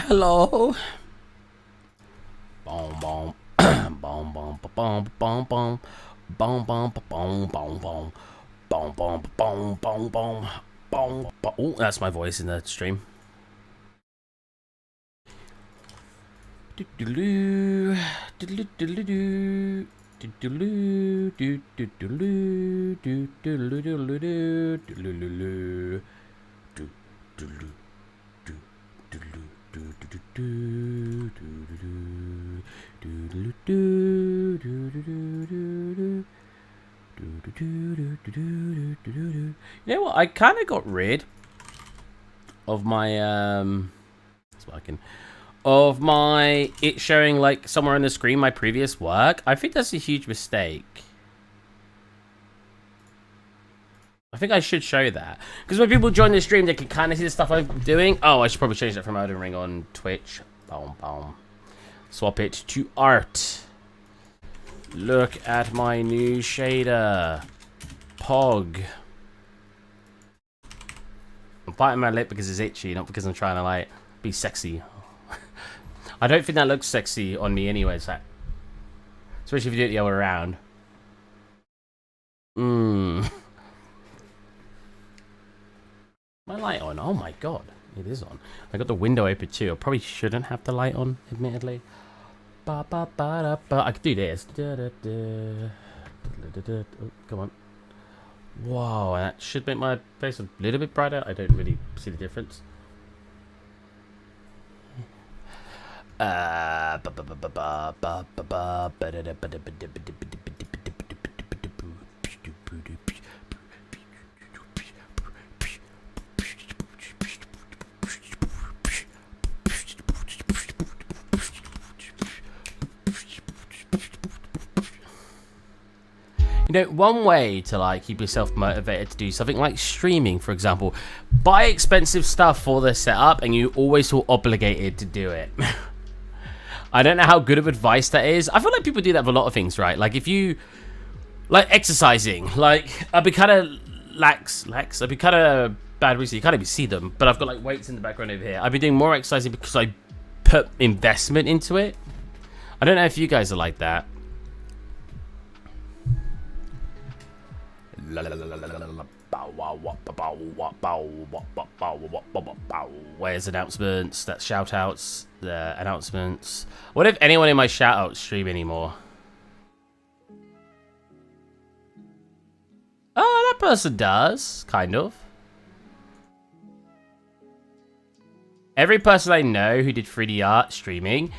Hello. Boom, boom. Boom, boom, boom, boom, boom. Boom, boom, boom, boom, boom. Boom, boom, boom, boom, boom. Boom, boom. Oh, that's my voice in the stream. Do-do-do. Do-do-do-do-do. Do-do-do. Do-do-do-do. Do-do-do-do-do. Do-do-do-do. Do-do-do. You know what? I kind of got rid of my it's working, of my it showing like somewhere on the screen my previous work. I think that's a huge mistake. I think I should show that. Because when people join the stream, they can kind of see the stuff I'm doing. Oh, I should probably change that from Elden Ring on Twitch. Boom, boom. Swap it to art. Look at my new shader. POG. I'm biting my lip because it's itchy, not because I'm trying to, like, be sexy. I don't think that looks sexy on me anyway, so. Especially if you do it the other way around. My light on? Oh my god, it is on. I got the window open too. I probably shouldn't have the light on, admittedly. Ba ba ba da ba. I could do this. Da, da, da. Da, da, da. Oh, come on. Wow, that should make my face a little bit brighter. I don't really see the difference. Ba ba ba ba ba ba ba ba ba da da ba da ba da ba da ba da. You know, one way to like keep yourself motivated to do something like streaming, for example, buy expensive stuff for the setup and you always feel obligated to do it. I don't know how good of advice that is. I feel like people do that with a lot of things, right? Like if you, like exercising, like I've been kind of lax. I've been kind of bad recently. You can't even see them, but I've got like weights in the background over here. I've been doing more exercising because I put investment into it. I don't know if you guys are like that. Where's announcements? That's shout outs. The announcements. What if anyone in my shout out stream anymore? Oh, that person does, kind of. Every person I know who did 3D art streaming,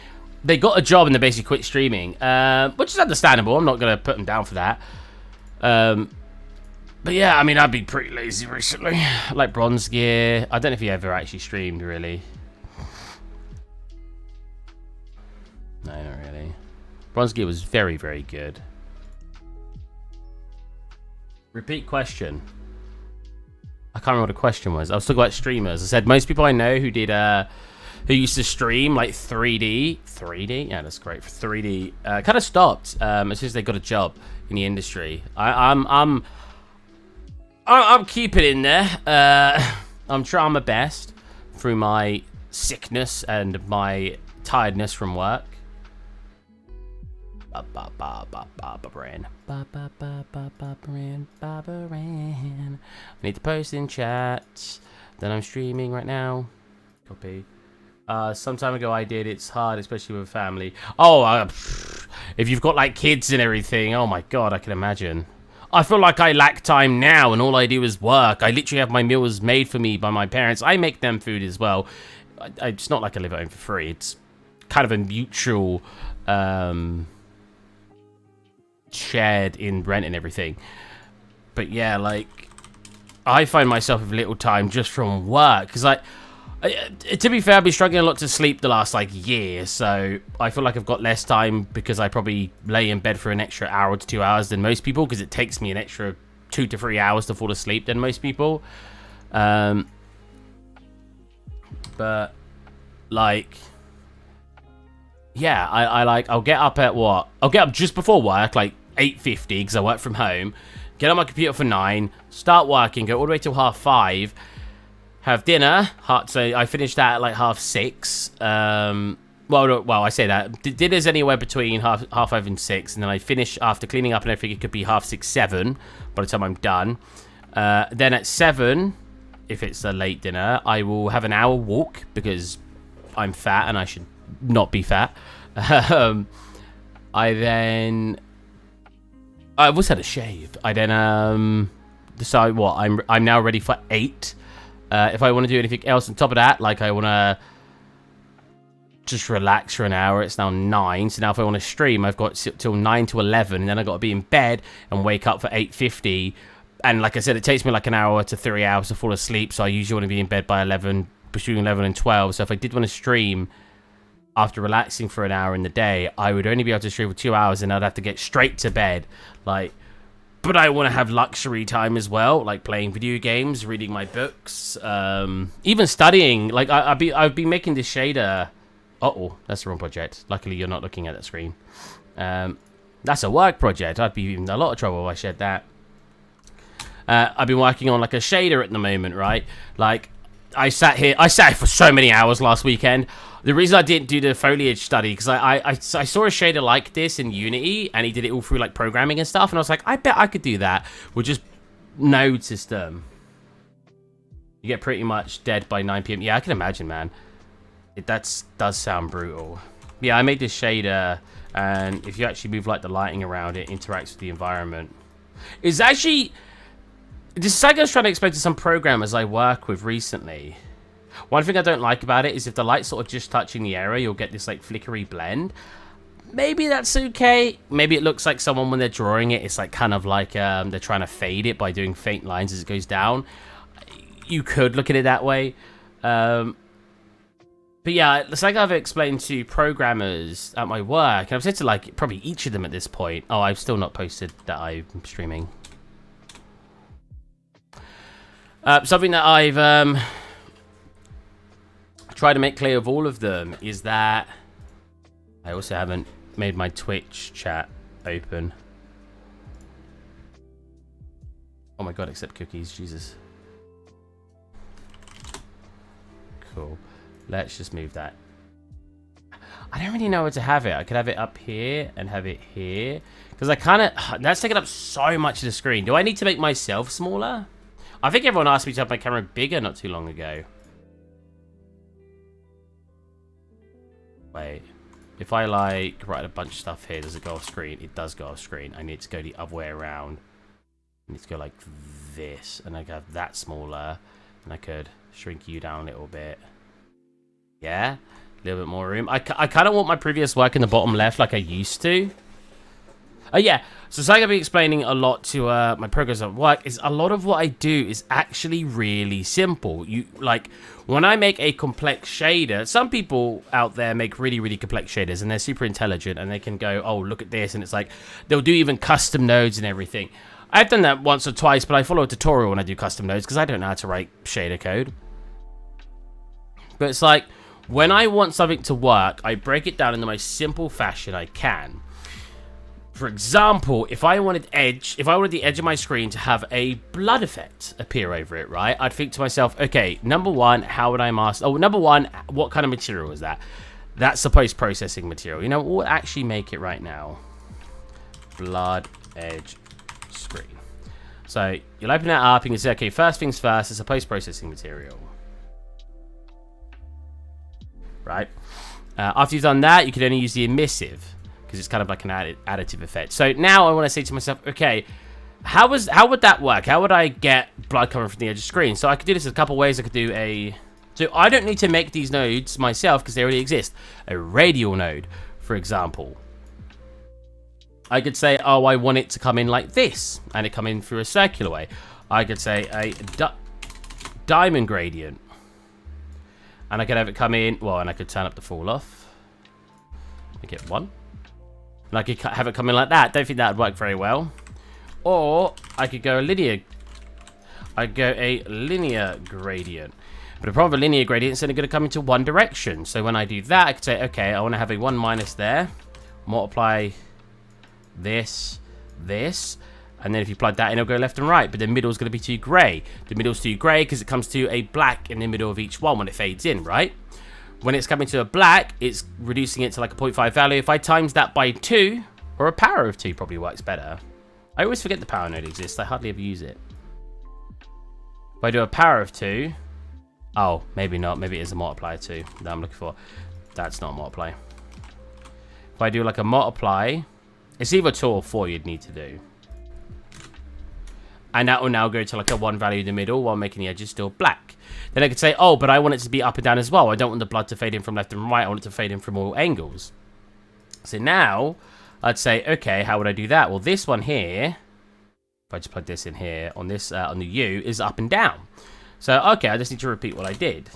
they got a job and they basically quit streaming, which is understandable. I'm not gonna put them down for that. But yeah, I mean, I've been pretty lazy recently. Like Bronze Gear. I don't know if he ever actually streamed, really. No, not really. Bronze Gear was very, very good. Repeat question. I can't remember what the question was. I was talking about streamers. I said most people I know who did, who used to stream like 3D. 3D? Yeah, that's great for 3D. Kind of stopped as soon as they got a job in the industry. I'm keeping in there. I'm trying my best through my sickness and my tiredness from work. Ba-ba-ba-ba-ba-ba-ran. Ba-ba-ba-ba-ba-ran. Ba-ba-ran. I need to post in chat. Then I'm streaming right now. Copy. Some time ago I did. It's hard, especially with family. Oh, if you've got like kids and everything. Oh my god, I can imagine. I feel like I lack time now and all I do is work. I literally have my meals made for me by my parents. I make them food as well. It's not like I live at home for free. It's kind of a mutual shared in rent and everything. But yeah, like I find myself with little time just from work. Because to be fair, I've been struggling a lot to sleep the last like year, so I feel like I've got less time because I probably lay in bed for an extra hour to 2 hours than most people, because it takes me an extra 2 to 3 hours to fall asleep than most people. But like, yeah, I'll get up at what? I'll get up just before work, like 8:50, because I work from home. Get on my computer for 9, start working, go all the way till 5:30. have dinner. So I finished that at like 6:30. Well, I say that. Dinner's anywhere between half 5 and 6, and then I finish after cleaning up and everything. It could be 6:30, 7 by the time I'm done. Then at 7, if it's a late dinner, I will have an hour walk because I'm fat and I should not be fat. I almost had a shave. I then decide what I'm now ready for 8. If I want to do anything else on top of that, like I want to just relax for an hour, it's now 9. So now if I want to stream, I've got till 9 to 11, and then I've got to be in bed and wake up for 8:50. And like I said, it takes me like an hour to 3 hours to fall asleep, so I usually want to be in bed by 11, between 11 and 12. So if I did want to stream after relaxing for an hour in the day, I would only be able to stream for 2 hours, and I'd have to get straight to bed. But I want to have luxury time as well, like playing video games, reading my books, even studying. Like I'd be making this shader. Uh-oh, that's the wrong project. Luckily, you're not looking at that screen. That's a work project. I'd be in a lot of trouble if I shared that. I've been working on like a shader at the moment, right? Like I sat here for so many hours last weekend. The reason I didn't do the foliage study, because I saw a shader like this in Unity, and he did it all through like programming and stuff, and I was like, I bet I could do that with just node system. You get pretty much dead by 9 PM. Yeah, I can imagine, man. That does sound brutal. Yeah, I made this shader, and if you actually move like the lighting around, it interacts with the environment. It's actually... This is like I was trying to explain to some programmers I work with recently. One thing I don't like about it is if the light's sort of just touching the area, you'll get this like flickery blend. Maybe that's okay. Maybe it looks like someone when they're drawing it, it's like kind of like they're trying to fade it by doing faint lines as it goes down. You could look at it that way. But yeah, it's like I've explained to programmers at my work, and I've said to like probably each of them at this point. Oh, I've still not posted that I'm streaming. Something that I've tried to make clear of all of them is that I also haven't made my Twitch chat open. Oh my god, accept cookies, Jesus. Cool. Let's just move that. I don't really know where to have it. I could have it up here and have it here. Because I kind of... That's taking up so much of the screen. Do I need to make myself smaller? I think everyone asked me to have my camera bigger not too long ago. Wait. If I, like, write a bunch of stuff here, does it go off screen? It does go off screen. I need to go the other way around. I need to go like this. And I could have that smaller. And I could shrink you down a little bit. Yeah, a little bit more room. I kind of want my previous work in the bottom left like I used to. Oh yeah, so it's like I've been explaining a lot to my progress at work, is a lot of what I do is actually really simple. Like, when I make a complex shader, some people out there make really, really complex shaders, and they're super intelligent, and they can go, oh, look at this, and it's like, they'll do even custom nodes and everything. I've done that once or twice, but I follow a tutorial when I do custom nodes, because I don't know how to write shader code. But it's like, when I want something to work, I break it down in the most simple fashion I can. For example, if I wanted the edge of my screen to have a blood effect appear over it, right? I'd think to myself, okay, number one, how would I mask? Oh, number one, what kind of material is that? That's the post-processing material. You know, we'll actually make it right now. Blood edge screen. So you'll open that up and you say, okay, first things first, it's a post-processing material. Right? After you've done that, you can only use the emissive, because it's kind of like an additive effect. So now I want to say to myself, okay, how would that work? How would I get blood coming from the edge of the screen? So I could do this in a couple ways. I could do so I don't need to make these nodes myself because they already exist. A radial node, for example. I could say, oh, I want it to come in like this, and it come in through a circular way. I could say a diamond gradient. And I could have it come in, well, and I could turn up the fall off. I get 1. And I could have it come in like that. Don't think that would work very well. Or I could go a linear gradient. But the problem with a linear gradient is only going to come into one direction. So when I do that, I could say, okay, I want to have a 1 minus there. Multiply this, And then if you plug that in, it'll go left and right. But the middle's going to be too grey. The middle's too grey because it comes to a black in the middle of each one when it fades in, right? When it's coming to a black, it's reducing it to like a 0.5 value. If I times that by 2, or a power of 2 probably works better. I always forget the power node exists. I hardly ever use it. If I do a power of 2... Oh, maybe not. Maybe it is a multiplier 2 that I'm looking for. That's not a multiply. If I do like a multiply, it's either 2 or 4 you'd need to do. And that will now go to like a 1 value in the middle while making the edges still black. Then I could say, oh, but I want it to be up and down as well. I don't want the blood to fade in from left and right. I want it to fade in from all angles. So now I'd say, okay, how would I do that? Well, this one here, if I just plug this in here on this on the U, is up and down. So, okay, I just need to repeat what I did.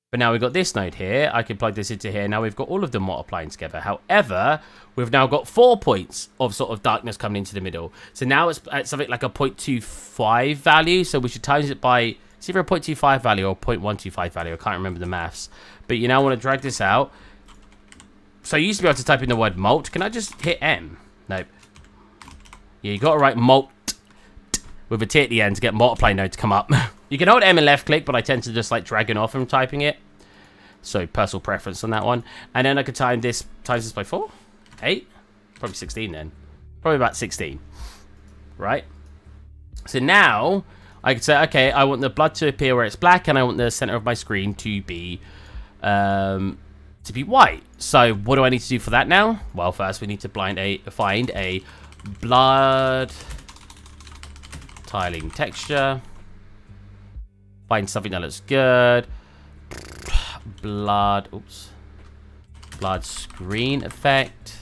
But now we've got this node here. I can plug this into here. Now we've got all of them multiplying together. However, we've now got 4 points of sort of darkness coming into the middle. So now it's at something like a 0.25 value. So we should times it by, it's either a 0.25 value or 0.125 value. I can't remember the maths. But you now want to drag this out. So you used to be able to type in the word molt. Can I just hit M? Nope. Yeah, you got to write molt with a T at the end to get multiply node to come up. You can hold M and left click, but I tend to just like dragging off from typing it. So personal preference on that one. And then I could times this by 4? 8? Probably 16 then. Probably about 16. Right? So now I could say, okay, I want the blood to appear where it's black, and I want the center of my screen to be white. So what do I need to do for that now? Well, first we need to find a blood tiling texture. Find something that looks good. Blood screen effect.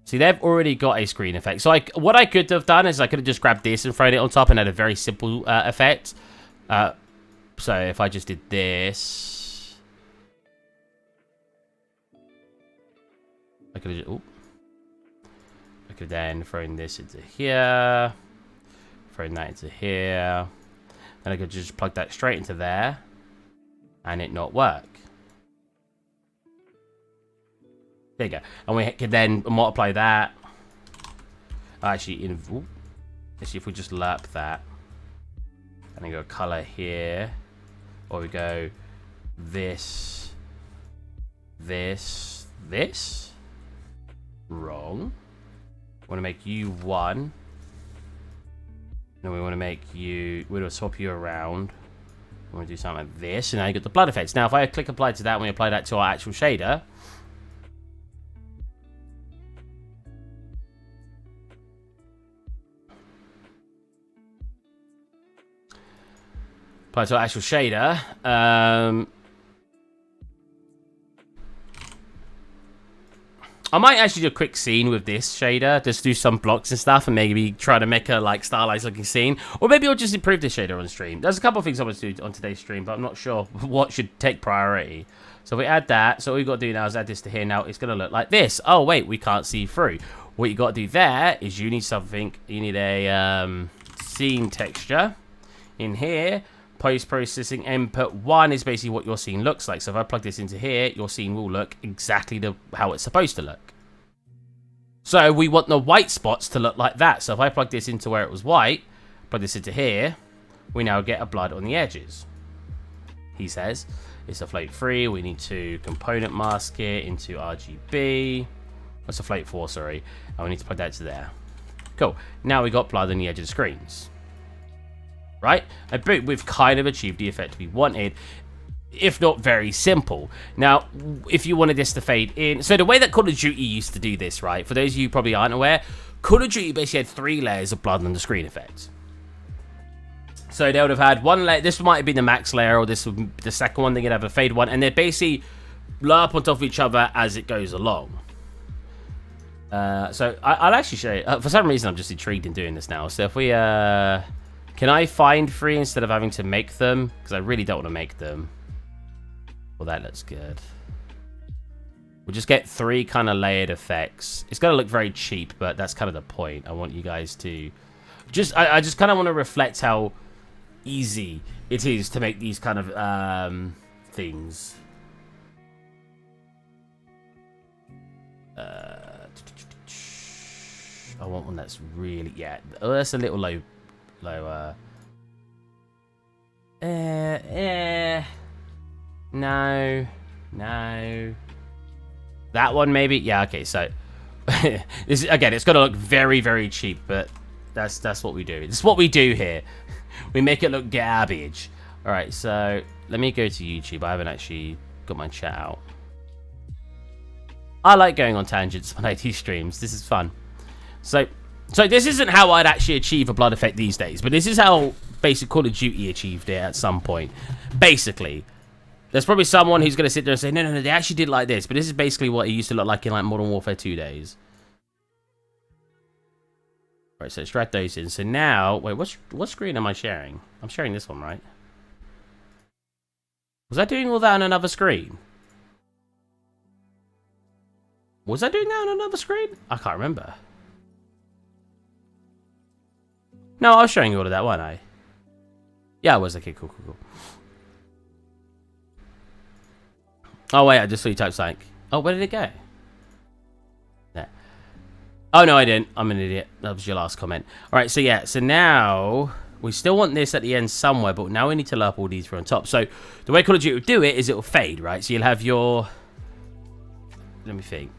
See, they've already got a screen effect. So what I could have done is I could have just grabbed this and thrown it on top and had a very simple effect. So if I just did this, I could have then thrown this into here, thrown that into here. Then I could just plug that straight into there and it not work. There you go. And we could then multiply that. Actually, if we just lerp that. And then go color here. Or we go this. Wrong. We want to make you 1. Then we want to make you, we're going to swap you around. We want to do something like this, and now you get the blood effects. Now, if I click apply to that, and we apply that to our actual shader, I might actually do a quick scene with this shader, just do some blocks and stuff, and maybe try to make a like stylized looking scene, or maybe I'll just improve this shader on stream. There's a couple of things I want to do on today's stream, but I'm not sure what should take priority. So we add that. So all we got to do now is add this to here. Now it's going to look like this. Oh wait, we can't see through. What you got to do there is you need something. You need a scene texture in here. Post-processing input 1 is basically what your scene looks like. So if I plug this into here, your scene will look exactly how it's supposed to look. So we want the white spots to look like that. So if I plug this into where it was white, plug this into here, we now get a blood on the edges. He says it's a float 3. We need to component mask it into RGB. What's a float 4? Sorry. And we need to plug that to there. Cool. Now we got blood on the edge of the screens. Right? I bet we've kind of achieved the effect we wanted, if not very simple. Now, if you wanted this to fade in, so the way that Call of Duty used to do this, right? For those of you who probably aren't aware, Call of Duty basically had 3 layers of blood on the screen effect. So they would have had 1 layer. This might have been the max layer, or this would be the second one. They could have a fade 1, and they basically lerp on top of each other as it goes along. So I'll actually show you. For some reason, I'm just intrigued in doing this now. So if we can I find 3 instead of having to make them? Because I really don't want to make them. Well, that looks good. We'll just get 3 kind of layered effects. It's going to look very cheap, but that's kind of the point. I want you guys to... I just kind of want to reflect how easy it is to make these kind of things. I want one that's really, yeah. Oh, that's a little low. No. That one maybe. Yeah. Okay. So this again, it's gonna look very, very cheap, but that's what we do. It's what we do here. We make it look garbage. All right. So let me go to YouTube. I haven't actually got my chat out. I like going on tangents when I do streams. This is fun. So this isn't how I'd actually achieve a blood effect these days, but this is how basic Call of Duty achieved it at some point. Basically, there's probably someone who's going to sit there and say, no, they actually did like this, but this is basically what it used to look like in like Modern Warfare 2 days. All right, so extract those in. So now, wait, what screen am I sharing? I'm sharing this one, right? Was I doing all that on another screen? Was I doing that on another screen? I can't remember. No, I was showing you all of that, wasn't I? Yeah, I was. Okay, cool. Oh, wait, I just saw you type something. Oh, where did it go? There. Oh, no, I didn't. I'm an idiot. That was your last comment. All right, so yeah. So now, we still want this at the end somewhere, but now we need to lerp all these through on top. So the way Call of Duty will do it is it will fade, right? So you'll have your... Let me think.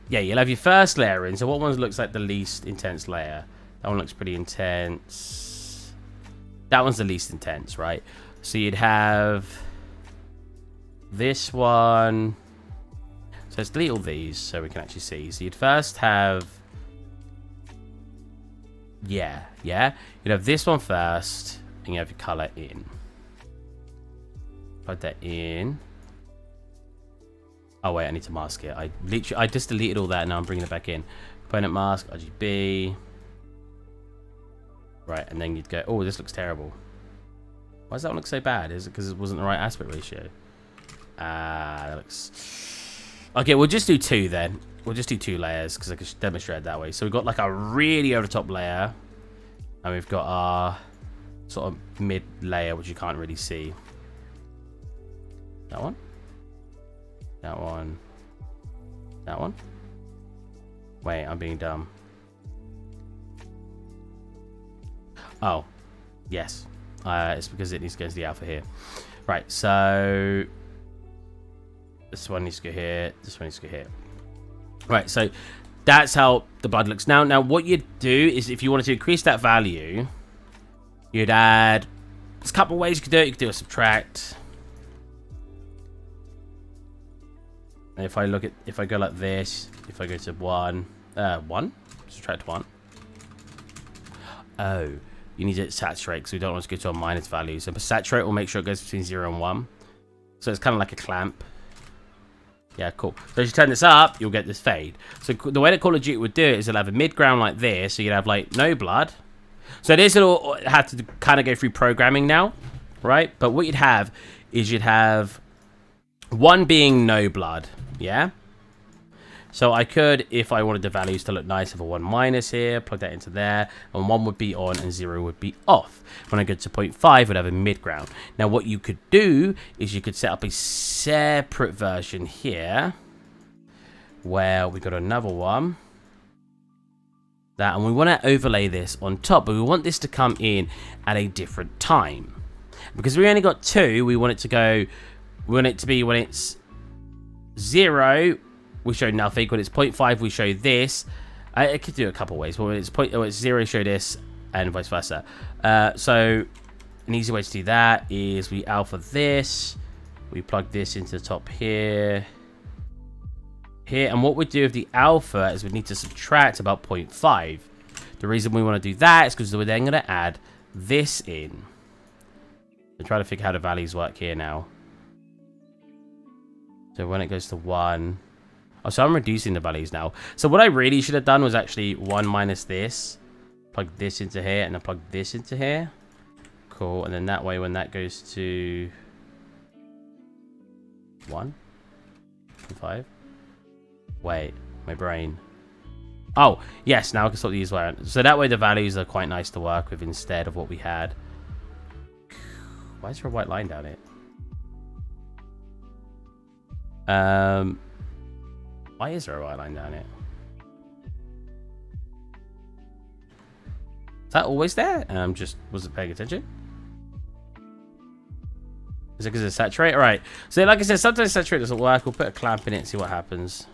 Yeah, you'll have your first layer in. So what one looks like the least intense layer? That one looks pretty intense. That one's the least intense, right? So you'd have this one. So let's delete all these so we can actually see. So you'd first have... Yeah. You'd have this one first, and you have your color in. Put that in. Oh, wait, I need to mask it. I just deleted all that, and now I'm bringing it back in. Component mask, RGB. Right, and then you'd go, oh, this looks terrible. Why does that one look so bad? Is it because it wasn't the right aspect ratio? That looks... Okay, we'll just do 2 then. We'll just do 2 layers because I can demonstrate it that way. So we've got like a really over the top layer, and we've got our sort of mid layer, which you can't really see. That one. Wait, I'm being dumb. Oh, yes. It's because it needs to go to the alpha here. Right, so this one needs to go here. This one needs to go here. Right, so that's how the blood looks. Now what you'd do is if you wanted to increase that value, you'd add... There's a couple of ways you could do it. You could do a subtract. And if I go like this, if I go to 1, subtract 1. Oh, you need to saturate because we don't want to go to a minus value. So saturate will make sure it goes between 0 and 1. So it's kind of like a clamp. Yeah, cool. So as you turn this up, you'll get this fade. So the way that Call of Duty would do it is it'll have a mid-ground like this. So you'd have like no blood. So this will have to kind of go through programming now, right? But what you'd have is you'd have 1 being no blood. Yeah. So I could, if I wanted the values to look nice, have a 1 minus here, plug that into there, and 1 would be on and 0 would be off. When I go to 0.5, would have a mid-ground. Now what you could do is you could set up a separate version here, where we got another one. And we want to overlay this on top, but we want this to come in at a different time. Because we only got 2, we want it to be when it's 0, we show nothing. When it's 0.5, we show this. I could do it a couple ways, but when it's 0, show this, and vice versa. So an easy way to do that is we alpha this, we plug this into the top here, and what we do with the alpha is we need to subtract about 0.5. The reason we want to do that is because we're then going to add this in. I'm trying to figure out how the values work here now. So when it goes to 1... Oh, so I'm reducing the values now. So what I really should have done was actually 1 minus this. Plug this into here, and then plug this into here. Cool, and then that way when that goes to... 1? 5? Wait, my brain. Oh, yes, now I can sort these way. So that way the values are quite nice to work with instead of what we had. Why is there a white line down it? Why is there a white line down it? Is that always there? Just wasn't paying attention. Is it because it's saturated? Alright. So like I said, sometimes saturate doesn't work. We'll put a clamp in it and see what happens.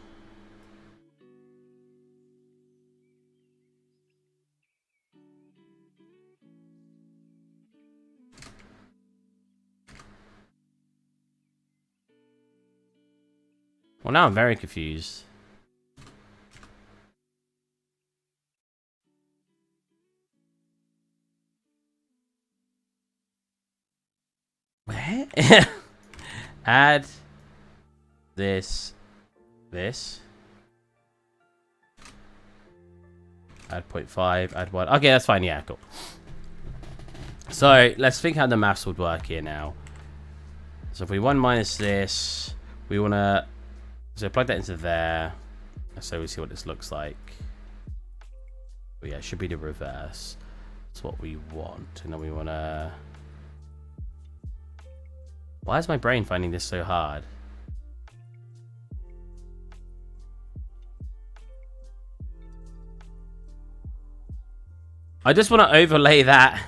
Well, now I'm very confused. Where? Add this. Add 0.5, add 1. Okay, that's fine. Yeah, cool. So, let's think how the maths would work here now. So, if we 1 minus this, we want to... So, plug that into there. So, we see what this looks like. But yeah, it should be the reverse. That's what we want. And then we want to... Why is my brain finding this so hard? I just want to overlay that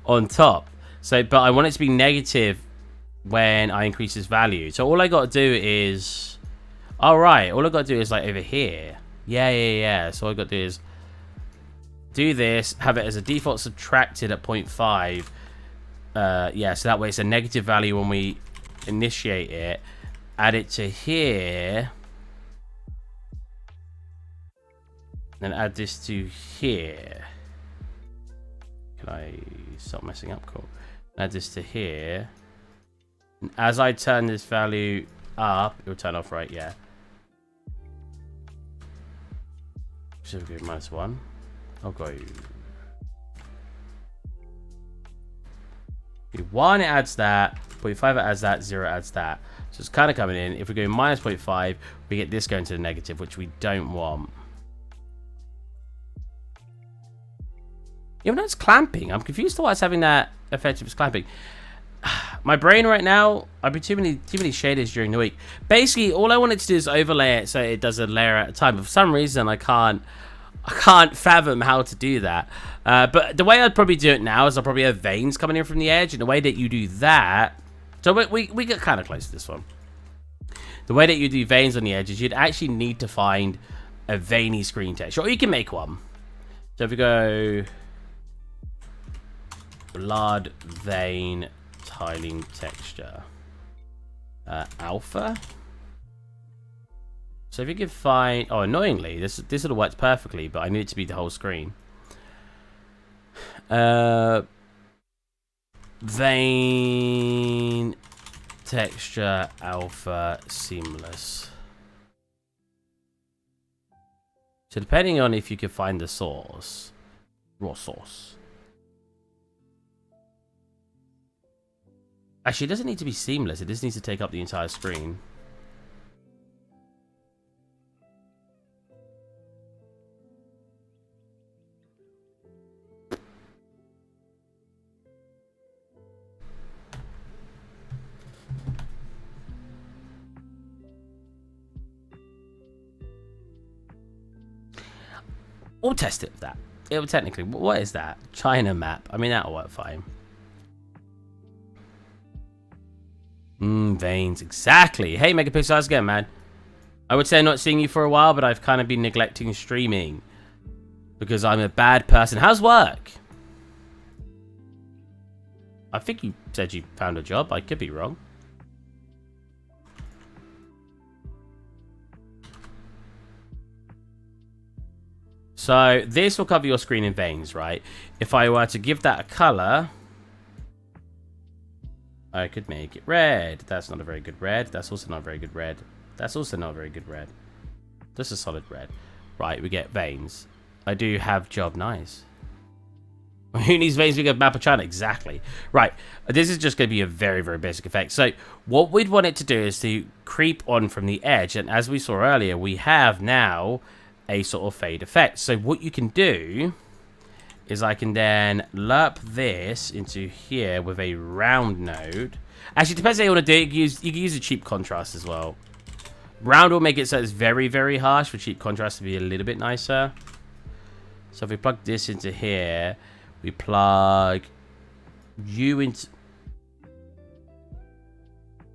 on top. So, but I want it to be negative when I increase this value. So all I got to do is... All right, all I got to do is like over here. Yeah. So all I got to do is do this, have it as a default subtracted at 0.5. Yeah, so that way it's a negative value when we initiate it. Add it to here. Then add this to here. Can I stop messing up? Cool. Add this to here. And as I turn this value up, it will turn off, right? Yeah. So we go -1. I'll go 1, it adds that. 0.5, it adds that. 0 adds that. So it's kind of coming in. If we go minus 0.5, we get this going to the negative, which we don't want. Even though it's clamping, I'm confused to why it's having that effect if it's clamping. My brain right now, I've been too many shaders during the week. Basically, all I wanted to do is overlay it so it does a layer at a time. But for some reason, I can't fathom how to do that. But the way I'd probably do it now is I'll probably have veins coming in from the edge. And the way that you do that... So we get kind of close to this one. The way that you do veins on the edges, you'd actually need to find a veiny screen texture. Or you can make one. So if we go... Blood vein tiling texture. Alpha. So if you could find... Oh, annoyingly, this would have worked perfectly, but I need it to be the whole screen. Vein texture alpha seamless. So depending on if you could find the source. Raw source. Actually, it doesn't need to be seamless. It just needs to take up the entire screen. We'll test it with that. It will technically... What is that? China map. I mean, that'll work fine. Veins. Exactly. Hey, Megapixel, how's it going, man? I would say I'm not seeing you for a while, but I've kind of been neglecting streaming. Because I'm a bad person. How's work? I think you said you found a job. I could be wrong. So, this will cover your screen in veins, right? If I were to give that a color... I could make it red. That's not a very good red. That's also not a very good red. That's also not a very good red. This is solid red. Right, we get veins. I do have job. Nice. Who needs veins? We get map of China. Exactly. Right. This is just going to be a very, very basic effect. So what we'd want it to do is to creep on from the edge. And as we saw earlier, we have now a sort of fade effect. So what you can do... is I can then lerp this into here with a round node. Actually, it depends how you want to do it. You can use a cheap contrast as well. Round will make it so it's very, very harsh, which contrast to be a little bit nicer. So if we plug this into here, we plug you into...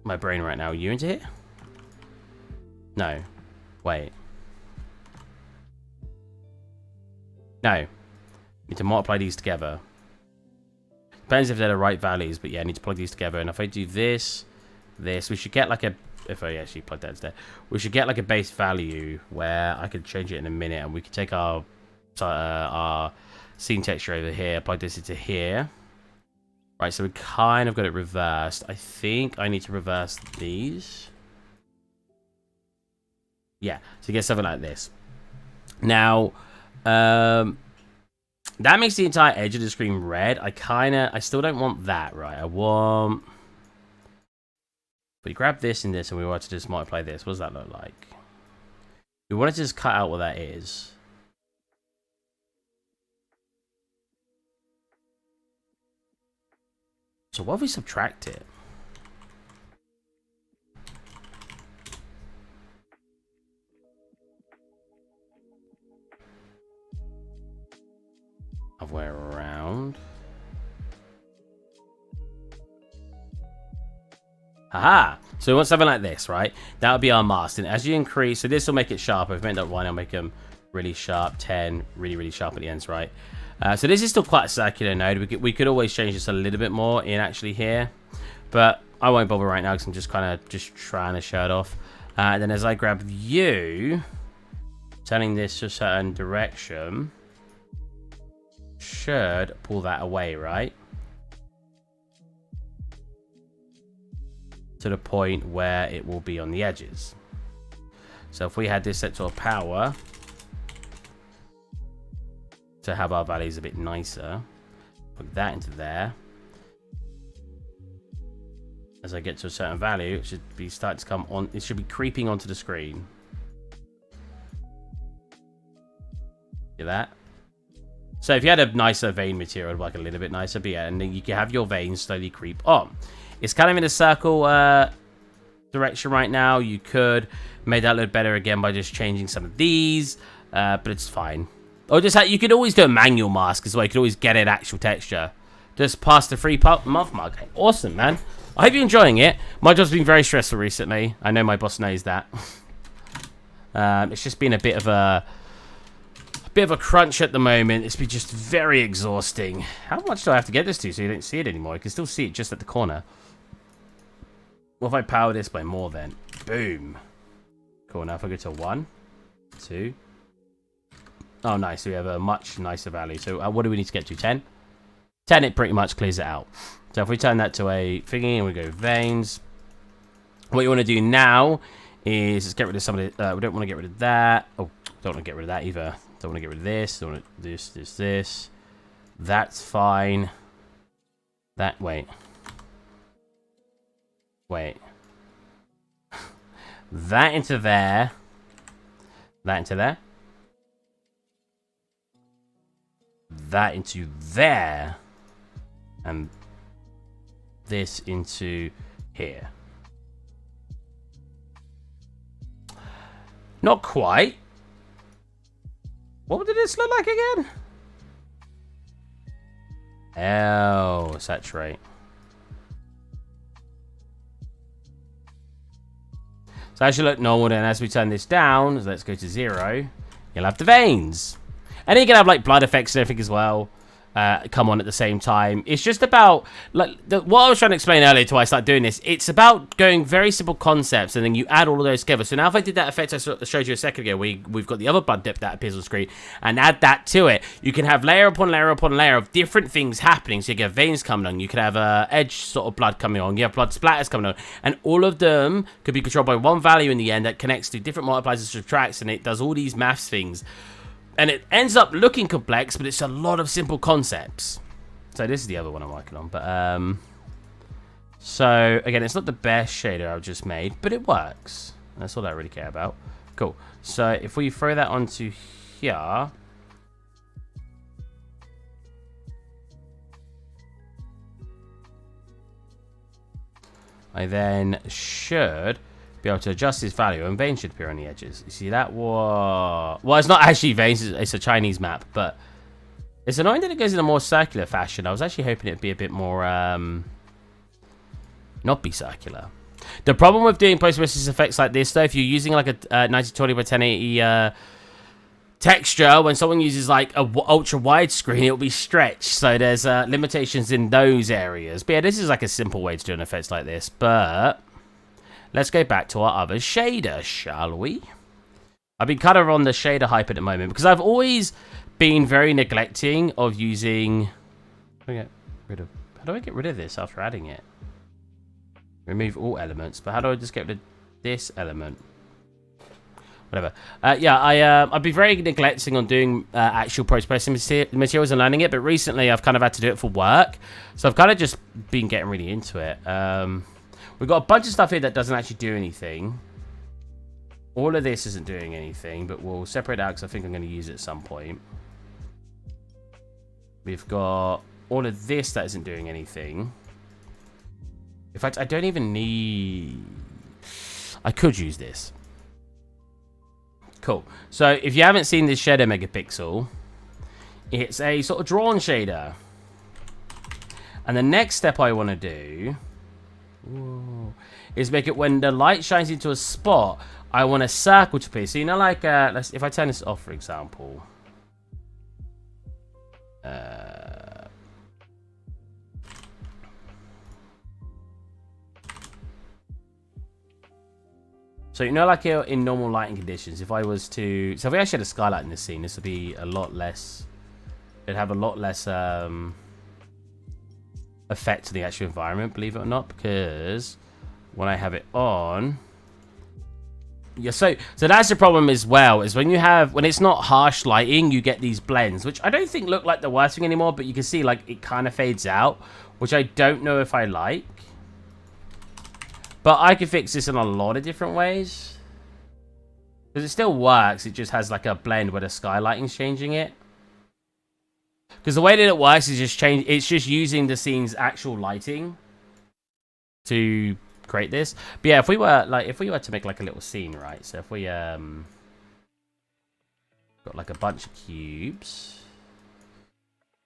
My brain right now. You into here? No. Wait. No. Need to multiply these together. Depends if they're the right values, but yeah, I need to plug these together. And if I do this, we should get like a... If I actually plug that instead, we should get like a base value where I could change it in a minute, and we could take our scene texture over here, plug this into here. Right, so we kind of got it reversed. I think I need to reverse these. Yeah, so you get something like this. Now, that makes the entire edge of the screen red. I still don't want that, right? I want... If we grab this and this and we want to just multiply this, what does that look like? We want to just cut out what that is. So what if we subtract it? Other way around. Haha! So we want something like this, right? That would be our mask. And as you increase, so this will make it sharper. If we make that 1, it'll make them really sharp. 10, really, really sharp at the ends, right? So this is still quite a circular node. We could always change this a little bit more in actually here. But I won't bother right now because I'm just kind of just trying to show it off. And then as I grab you, turning this to a certain direction, should pull that away, right? To the point where it will be on the edges. So if we had this set to a power to have our values a bit nicer, put that into there. As I get to a certain value, it should be starting to come on. It should be creeping onto the screen. See that? So if you had a nicer vein material, it'd be like a little bit nicer, but yeah, and then you can have your veins slowly creep on. It's kind of in a circle direction right now. You could make that look better again by just changing some of these, but it's fine. Or just you could always do a manual mask as well. You could always get an actual texture. Just pass the free month mark. Awesome, man. I hope you're enjoying it. My job's been very stressful recently. I know my boss knows that. It's just been a bit of a crunch at the moment. It's been just very exhausting. How much do I have to get this to so you don't see it anymore? You can still see it just at the corner. What if I power this by more then? Boom. Cool, now if I go to 1, 2. Oh, nice. So we have a much nicer value. So what do we need to get to? 10? 10, it pretty much clears it out. So if we turn that to a thingy and we go veins, what you want to do now is just get rid of some of the... we don't want to get rid of that. Oh, don't want to get rid of that either. Don't want to get rid of this. Don't want to this. That's fine. That, wait. That into there. That into there. That into there. And this into here. Not quite. What did this look like again? Oh, saturate. So that should look normal, then as we turn this down, so let's go to 0, you'll have the veins. And then you can have like blood effects and everything as well. Come on at the same time. It's just about like what I was trying to explain earlier to why I started doing this. It's about going very simple concepts and then you add all of those together. So now if I did that effect I showed you a second ago, we've got the other blood dip that appears on the screen, and add that to it, you can have layer upon layer upon layer of different things happening. So you get veins coming on, you could have edge sort of blood coming on, you have blood splatters coming on, and all of them could be controlled by one value in the end that connects to different multipliers and subtracts, and it does all these maths things. And it ends up looking complex, but it's a lot of simple concepts. So this is the other one I'm working on. But so again, it's not the best shader I've just made, but it works. That's all I really care about. Cool. So if we throw that onto here, I then should be able to adjust its value, and veins should appear on the edges. You see that? Whoa. Well, it's not actually veins, it's a Chinese map, but it's annoying that it goes in a more circular fashion. I was actually hoping it'd be a bit more, not be circular. The problem with doing post-process effects like this, though, if you're using like a 1920 by 1080 texture, when someone uses like a ultra wide screen, it'll be stretched. So there's limitations in those areas. But yeah, this is like a simple way to do an effect like this. But let's go back to our other shader, shall we? I've been kind of on the shader hype at the moment because I've always been very neglecting of using. How do I get rid of this after adding it? Remove all elements, but how do I just get rid of this element? Whatever. Yeah, I've been very neglecting on doing actual post-processing materials and learning it, but recently I've kind of had to do it for work, so I've kind of just been getting really into it. We've got a bunch of stuff here that doesn't actually do anything. All of this isn't doing anything, but we'll separate out because I think I'm going to use it at some point. We've got all of this that isn't doing anything. In fact, I don't even need... I could use this. Cool. So, if you haven't seen this shader megapixel, it's a sort of drawn shader. And the next step I want to do is make it when the light shines into a spot, I want a circle to appear. So, you know, like, if I turn this off, for example. So, you know, like in normal lighting conditions, if I was to... So, if we actually had a skylight in this scene, this would be a lot less... It'd have a lot less effect to the actual environment, believe it or not, because when I have it on... Yeah, so that's the problem as well, is when it's not harsh lighting, you get these blends, which I don't think look like the worst thing anymore, but you can see, like, it kind of fades out, which I don't know if I like. But I can fix this in a lot of different ways. Because it still works, it just has like a blend where the skylighting's changing it. Because the way that it works is it's just using the scene's actual lighting to create this. But yeah, if we were to make like a little scene, right? So if we got like a bunch of cubes.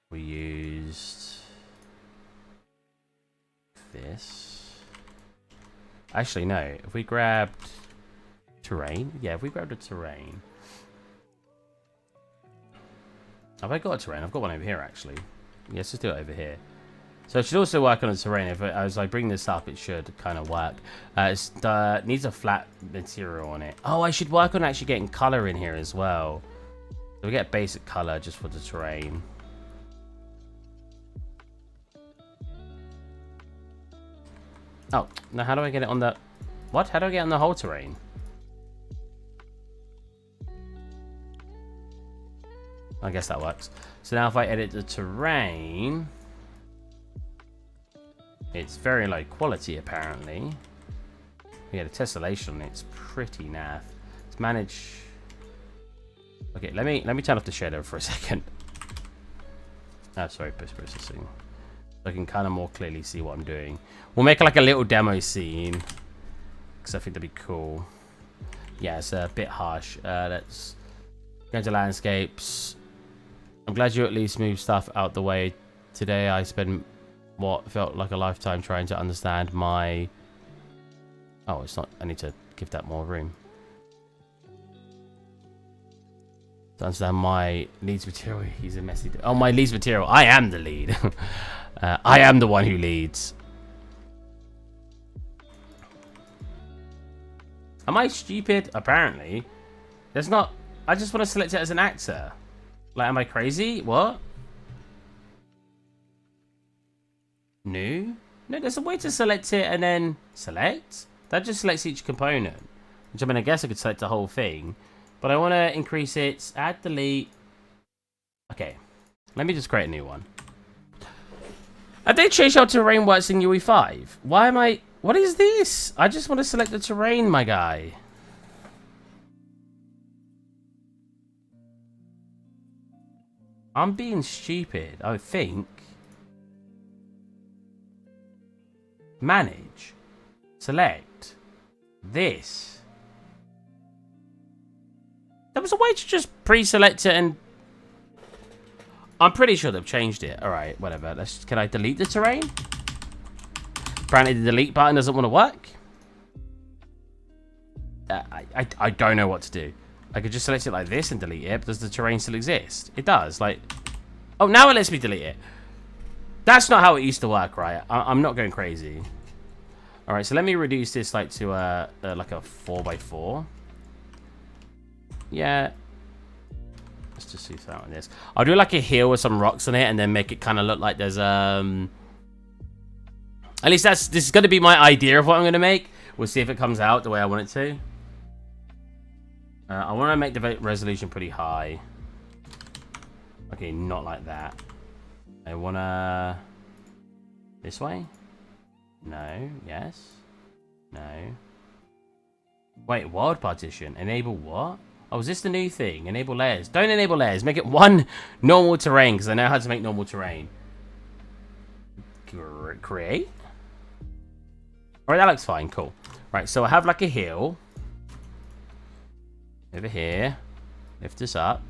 We used this. Actually, no. If we grabbed terrain. Yeah, if we grabbed a terrain. Have I got a terrain? I've got one over here, actually. Yes, let's do it over here. So it should also work on a terrain. As I bring this up, it should kind of work. It needs a flat material on it. Oh, I should work on actually getting color in here as well. So we get basic color just for the terrain. Oh, now how do I get it on the... What? How do I get on the whole terrain? I guess that works. So now if I edit the terrain... It's very low quality, apparently. We get a tessellation on it. It's pretty naff. Let's manage... Okay, let me turn off the shader for a second. Oh, sorry, post-processing. So I can kind of more clearly see what I'm doing. We'll make like a little demo scene. Because I think that'd be cool. Yeah, it's a bit harsh. Let's go into landscapes. I'm glad you at least moved stuff out the way. Today I spent what felt like a lifetime trying to understand my... Oh, it's not... I need to give that more room. To understand my leads material. He's a messy... Oh, my leads material. I am the lead. I am the one who leads. Am I stupid? Apparently. There's not... I just want to select it as an actor. Like, am I crazy? What? No? No, there's a way to select it and then select. That just selects each component. Which, I mean, I guess I could select the whole thing. But I want to increase it. Add, delete. Okay. Let me just create a new one. I did change how terrain works in UE5. Why am I... What is this? I just want to select the terrain, my guy. I'm being stupid, I think. Manage. Select. this. There was a way to just pre-select it, and I'm pretty sure they've changed it. All right, whatever. Can I delete the terrain? Apparently the delete button doesn't want to work. I don't know what to do. I could just select it like this and delete it, but does the terrain still exist? It does. Like, oh, now it lets me delete it. That's not how it used to work, right? I'm not going crazy. All right, so let me reduce this like to like a 4x4. Yeah. Let's just see that on this. I'll do like a hill with some rocks on it, and then make it kind of look like there's At least this is going to be my idea of what I'm going to make. We'll see if it comes out the way I want it to. I want to make the resolution pretty high. Okay, not like that. I want to... This way? No. Yes. No. Wait, world partition. Enable what? Oh, is this the new thing? Enable layers. Don't enable layers. Make it one normal terrain, because I know how to make normal terrain. Create? Alright, that looks fine. Cool. Right, so I have like a hill. Over here. Lift this up.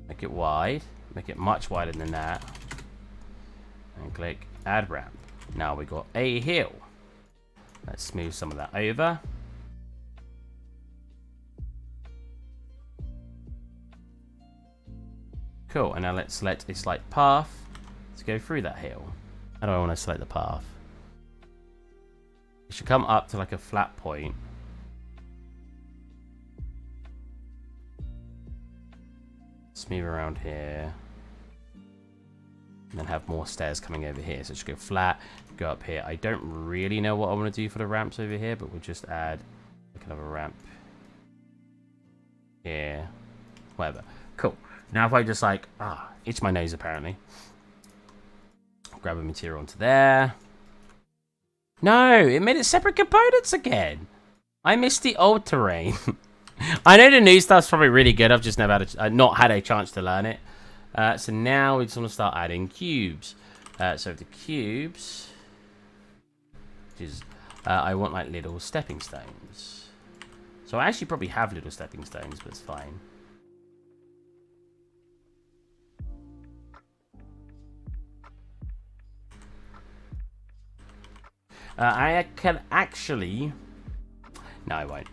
Make it wide. Make it much wider than that. And click add ramp. Now we got a hill. Let's smooth some of that over. Cool, and now let's select a slight path to go through that hill. How do I want to select the path? It should come up to like a flat point. Smooth around here. And then have more stairs coming over here. So it should go flat, go up here. I don't really know what I want to do for the ramps over here, but we'll just add like another ramp here. Whatever. Cool. Now if I just like, itch my nose apparently. Grab a material onto there. No, it made it separate components again. I missed the old terrain. I know the new stuff's probably really good. I've just never had not had a chance to learn it. So now we just want to start adding cubes. So the cubes, which is, I want like little stepping stones. So I actually probably have little stepping stones, but it's fine. I can actually... No, I won't.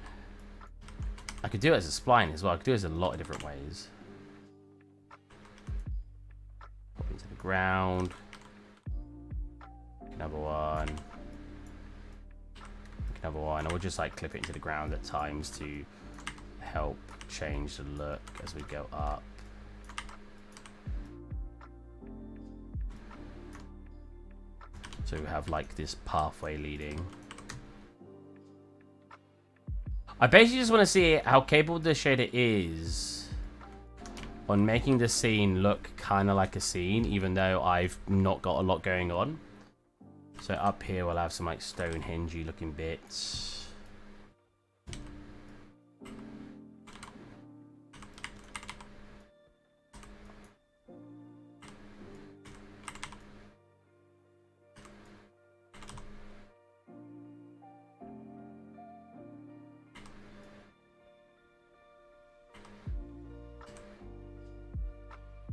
I could do it as a spline as well. I could do it as a lot of different ways. Pop into the ground. Another one. Another one. I will just like clip it into the ground at times to help change the look as we go up. So we have like this pathway leading. I basically just want to see how capable the shader is on making the scene look kind of like a scene, even though I've not got a lot going on. So up here we'll have some like Stonehenge-y looking bits.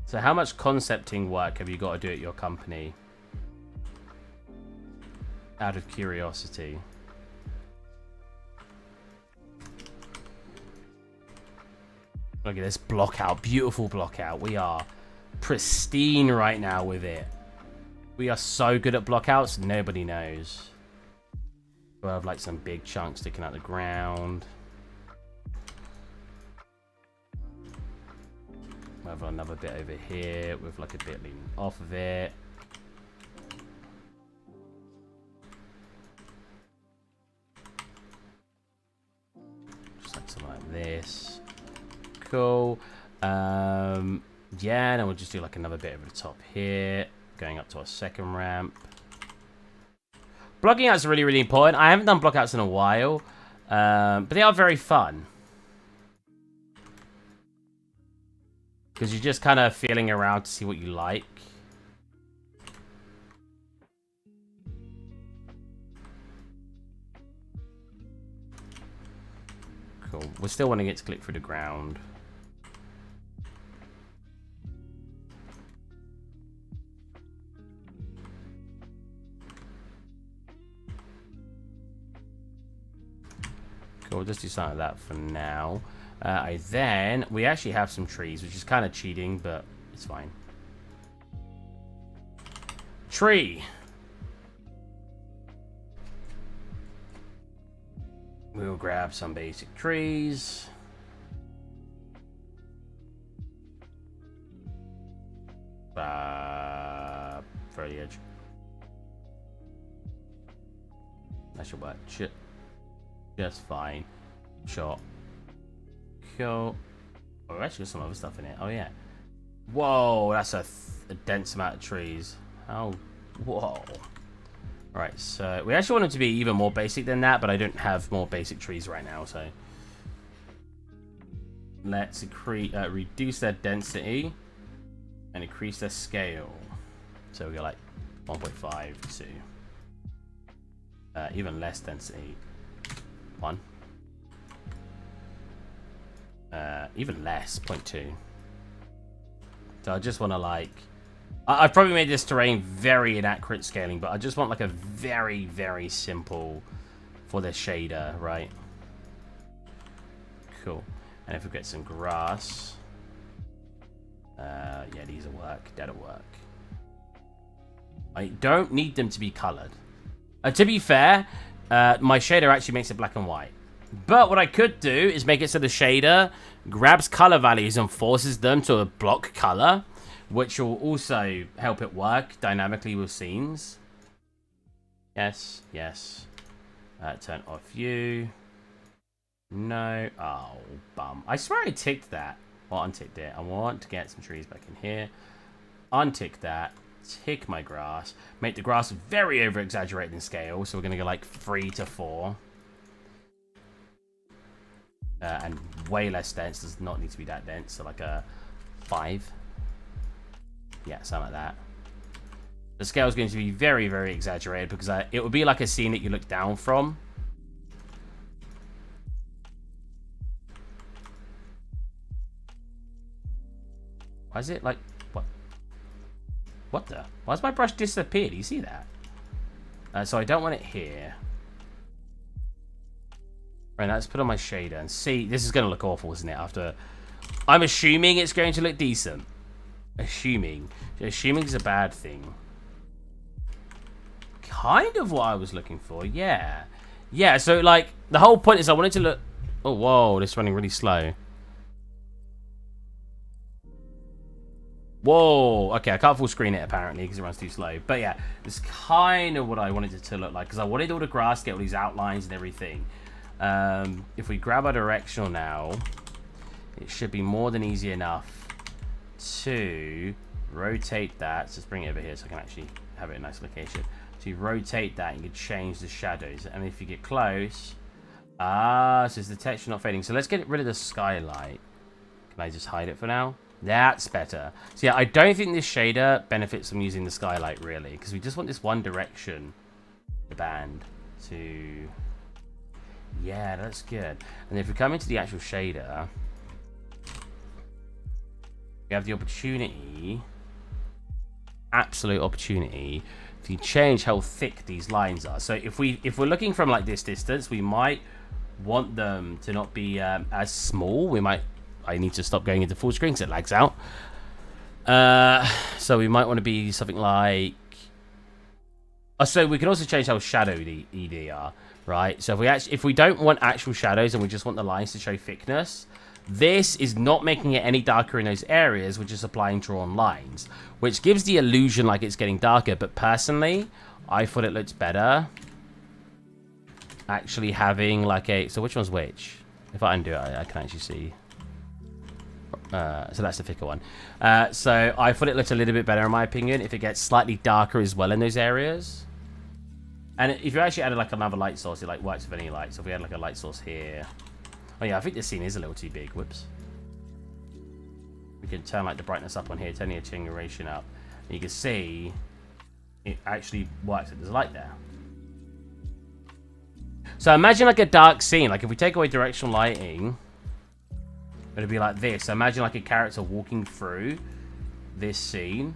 So how much concepting work have you got to do at your company? Out of curiosity. Look at this block out. Beautiful block out. We are pristine right now with it. We are so good at block outs, nobody knows. We'll have like some big chunks sticking out the ground. We'll have another bit over here with like a bit leaning off of it. Just like something like this. Cool. Yeah, and then we'll just do like another bit over the top here, going up to our second ramp. Blocking outs are really, really important. I haven't done block outs in a while, but they are very fun. Because you're just kind of feeling around to see what you like. We're still wanting it to click through the ground. Cool, we'll just do something like that for now. We actually have some trees, which is kind of cheating, but it's fine. Tree. We'll grab some basic trees. For the edge. That should work. Just fine. Sure. Cool. Oh, actually got some other stuff in it. Oh, yeah. Whoa, that's a dense amount of trees. Oh, whoa. Right, so we actually want them to be even more basic than that, but I don't have more basic trees right now, so let's reduce their density and increase their scale. So we got like 1.5 to even less density. 1. Even less, 0.2. So I just want to like... I've probably made this terrain very inaccurate scaling, but I just want like a very, very simple for the shader, right? Cool. And if we get some grass... yeah, these will work. That'll work. I don't need them to be colored. To be fair, my shader actually makes it black and white. But what I could do is make it so the shader grabs color values and forces them to a block color, which will also help it work dynamically with scenes. Yes, yes. Turn off view. No. Oh, bum. I swear I ticked that. Well, unticked it. I want to get some trees back in here. Untick that. Tick my grass. Make the grass very over-exaggerated in scale. So we're going to go like 3 to 4. And way less dense. Does not need to be that dense. So like a 5. Yeah, something like that. The scale is going to be very, very exaggerated because it would be like a scene that you look down from. Why is it like... What? What the? Why has my brush disappeared? Do you see that? So I don't want it here. Right, now let's put on my shader and see. This is going to look awful, isn't it? After... I'm assuming it's going to look decent. Assuming is a bad thing. Kind of what I was looking for, yeah. Yeah, so like the whole point is I wanted to look... Oh, whoa, this is running really slow. Whoa, okay, I can't full screen it apparently because it runs too slow. But yeah, it's kind of what I wanted it to look like because I wanted all the grass to get all these outlines and everything. If we grab our directional now, it should be more than easy enough to rotate that. So let's bring it over here so I can actually have it in a nice location. To rotate that, you can change the shadows. And if you get close, so is the texture not fading? So let's get rid of the skylight. Can I just hide it for now? That's better. So yeah, I don't think this shader benefits from using the skylight really, because we just want this one direction, the band, to... Yeah, that's good. And if we come into the actual shader, we have the opportunity, absolute opportunity, to change how thick these lines are. So if we're looking from like this distance, we might want them to not be as small. I need to stop going into full screen because it lags out. So we might want to be something like... so we can also change how shadowy the ED are, right? So if we don't want actual shadows and we just want the lines to show thickness, this is not making it any darker in those areas, which is applying drawn lines, which gives the illusion like it's getting darker. But personally, I thought it looked better actually having like a... So which one's which? If I undo it, I can actually see... so that's the thicker one. So I thought it looked a little bit better in my opinion if it gets slightly darker as well in those areas. And if you actually added like another light source, it like works with any light. So if we had like a light source here. Oh yeah, I think this scene is a little too big. Whoops. We can turn like the brightness up on here, turn the attenuation up. And you can see it actually works. There's a light there. So imagine like a dark scene. Like if we take away directional lighting, It'd be like this. So imagine like a character walking through this scene.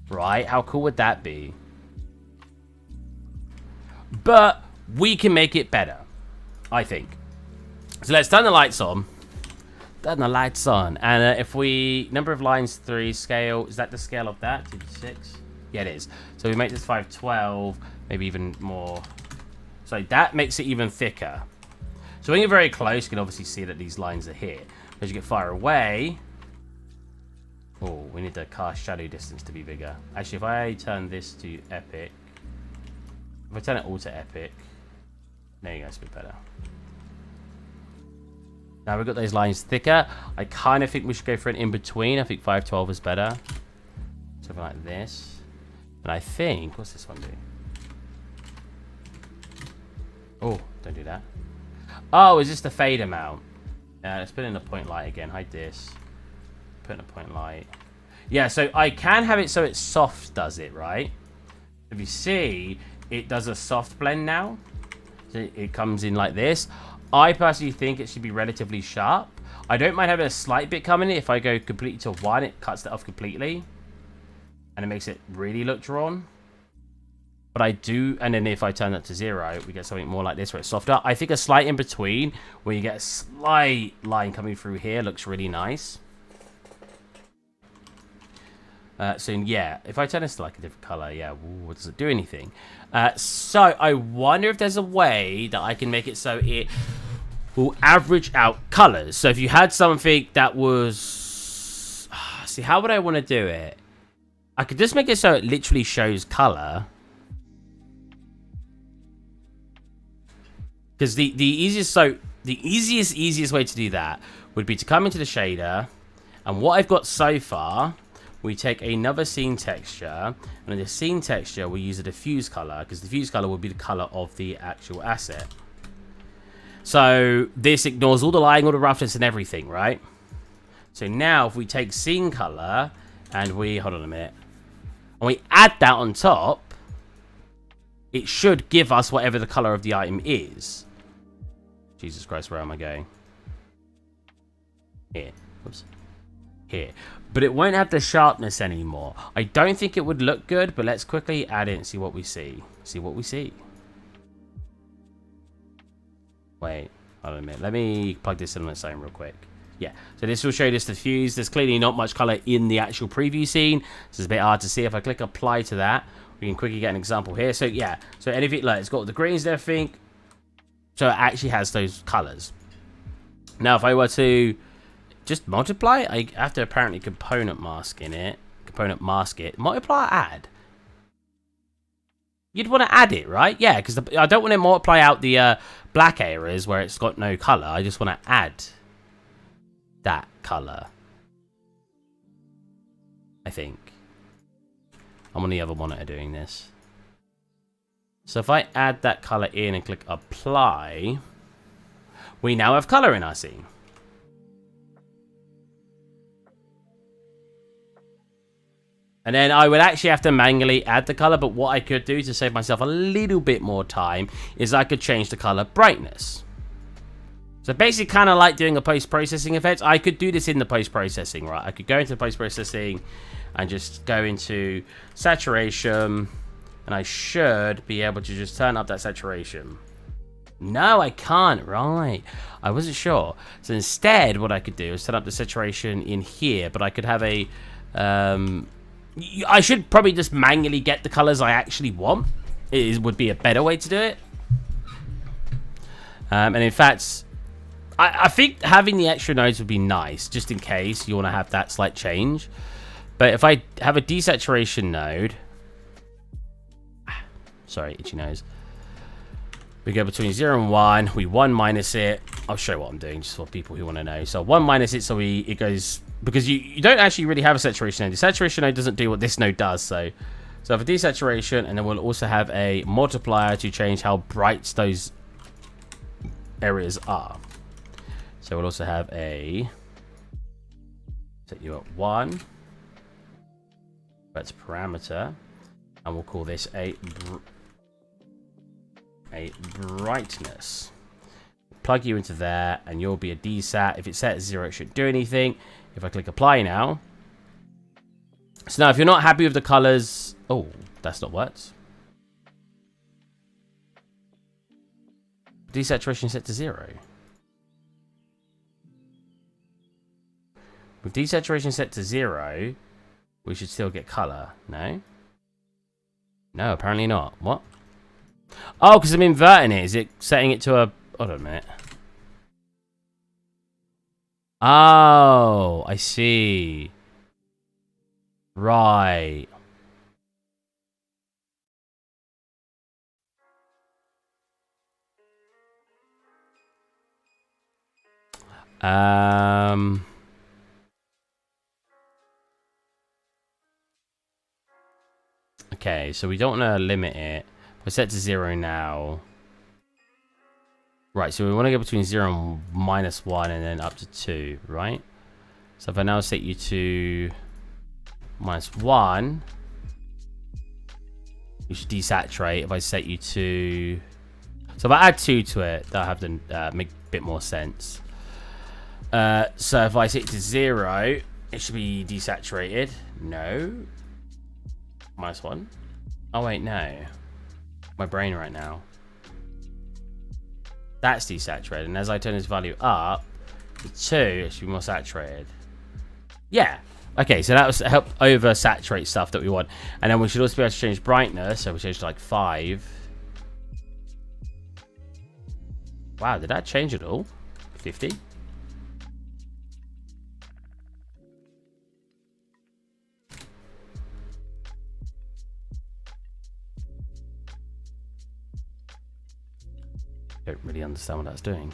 Right? How cool would that be? But we can make it better, I think. So let's turn the lights on. Turn the lights on. And if we... Number of lines, 3. Scale. Is that the scale of that? 2:6? Yeah, it is. So we make this 512. Maybe even more. So that makes it even thicker. So when you're very close, you can obviously see that these lines are here. As you get far away... Oh, we need the cast shadow distance to be bigger. Actually, if I turn this to epic... If I turn it all to epic... There you go, it's a bit better. Now we've got those lines thicker. I kind of think we should go for an in-between. I think 512 is better. Something like this. And I think... What's this one do? Oh, don't do that. Oh, is this the fade amount? Let's put in a point light again. Hide this. Put in a point light. Yeah, so I can have it so it soft does it, right? If you see, it does a soft blend now. So it comes in like this. I personally think it should be relatively sharp. I don't mind having a slight bit coming in. If I go completely to 1, it cuts it off completely. And it makes it really look drawn. But I do, and then if I turn that to 0, we get something more like this where it's softer. I think a slight in between, where you get a slight line coming through here, looks really nice. So yeah, if I turn this to like a different color, yeah, ooh, does it do anything? So I wonder if there's a way that I can make it so it will average out colors. So if you had something that was, see, how would I want to do it? I could just make it so it literally shows color. Because the easiest way to do that would be to come into the shader, and what I've got so far, we take another scene texture, and in the scene texture we use a diffuse color, because the diffuse color will be the color of the actual asset. So this ignores all the lighting, all the roughness and everything, right? So now if we take scene color and we, hold on a minute, and we add that on top, it should give us whatever the color of the item is. Jesus Christ, where am I going? Here. Oops. Here. But it won't have the sharpness anymore. I don't think it would look good, but let's quickly add it and see what we see. See what we see. Wait, hold on a minute. Let me plug this in on its own real quick. Yeah, so this will show you this diffuse. There's clearly not much color in the actual preview scene. So it's a bit hard to see. If I click apply to that, we can quickly get an example here. So yeah, so anything like it's got the greens and everything. So it actually has those colors. Now, if I were to just multiply, I have to apparently component mask in it. Component mask it. Multiply or add? You'd want to add it, right? Yeah, because I don't want to multiply out the black areas where it's got no color. I just want to add that color. I think. I'm on the other monitor doing this. So if I add that color in and click apply, we now have color in our scene. And then I would actually have to manually add the color, but what I could do to save myself a little bit more time is I could change the color brightness. So basically kind of like doing a post-processing effect. I could do this in the post-processing, right? I could go into post-processing and just go into saturation, and I should be able to just turn up that saturation. No, I can't. Right. I wasn't sure. So instead, what I could do is turn up the saturation in here, but I could have a... I should probably just manually get the colors I actually want. It would be a better way to do it. And in fact, I think having the extra nodes would be nice, just in case you want to have that slight change. But if I have a desaturation node... Sorry, itchy nose. We go between 0 and 1. We 1 minus it. I'll show you what I'm doing, just for people who want to know. So 1 minus it, so it goes... Because you don't actually really have a saturation node. The saturation node doesn't do what this node does. So I have a desaturation, and then we'll also have a multiplier to change how bright those areas are. So we'll also have a... Set you at 1. That's parameter. And we'll call this a brightness. plug you into there, and you'll be a desat. If it's set at 0, it shouldn't do anything. If I click apply now. So now if you're not happy with the colors... Oh, that's not worked. Desaturation set to 0. With desaturation set to 0, we should still get color. No? No, apparently not. What? Oh, because I'm inverting it. Is it setting it to a... Hold on a minute. Oh, I see. Right. Okay, so we don't want to limit it. We're set to 0 now. Right, so we want to go between 0 and -1 and then up to 2, right? So if I now set you to -1, you should desaturate. If I set you to... So if I add 2 to it, that'll have to make a bit more sense. So if I set it to 0, it should be desaturated. No. -1. Oh, wait, no. My brain right now. That's desaturated. And as I turn this value up to 2, it should be more saturated. Yeah. Okay, so that was help oversaturate stuff that we want. And then we should also be able to change brightness. So we change to like 5. Wow, did that change at all? 50? Don't really understand what that's doing.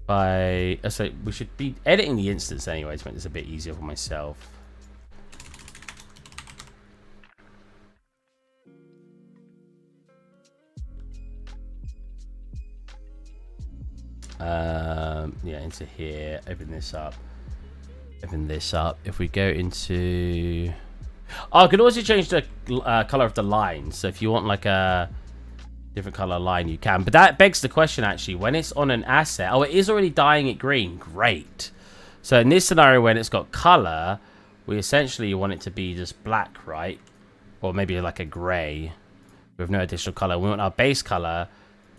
So we should be editing the instance anyway to make this a bit easier for myself. Yeah, into here. Open this up. Open this up. If we go into... Oh, I could also change the color of the line. So if you want like a different color line, you can. But that begs the question, actually, when it's on an asset. Oh, it is already dyeing it green. Great. So in this scenario, when it's got color, we essentially want it to be just black, right? Or maybe like a gray with no additional color. We want our base color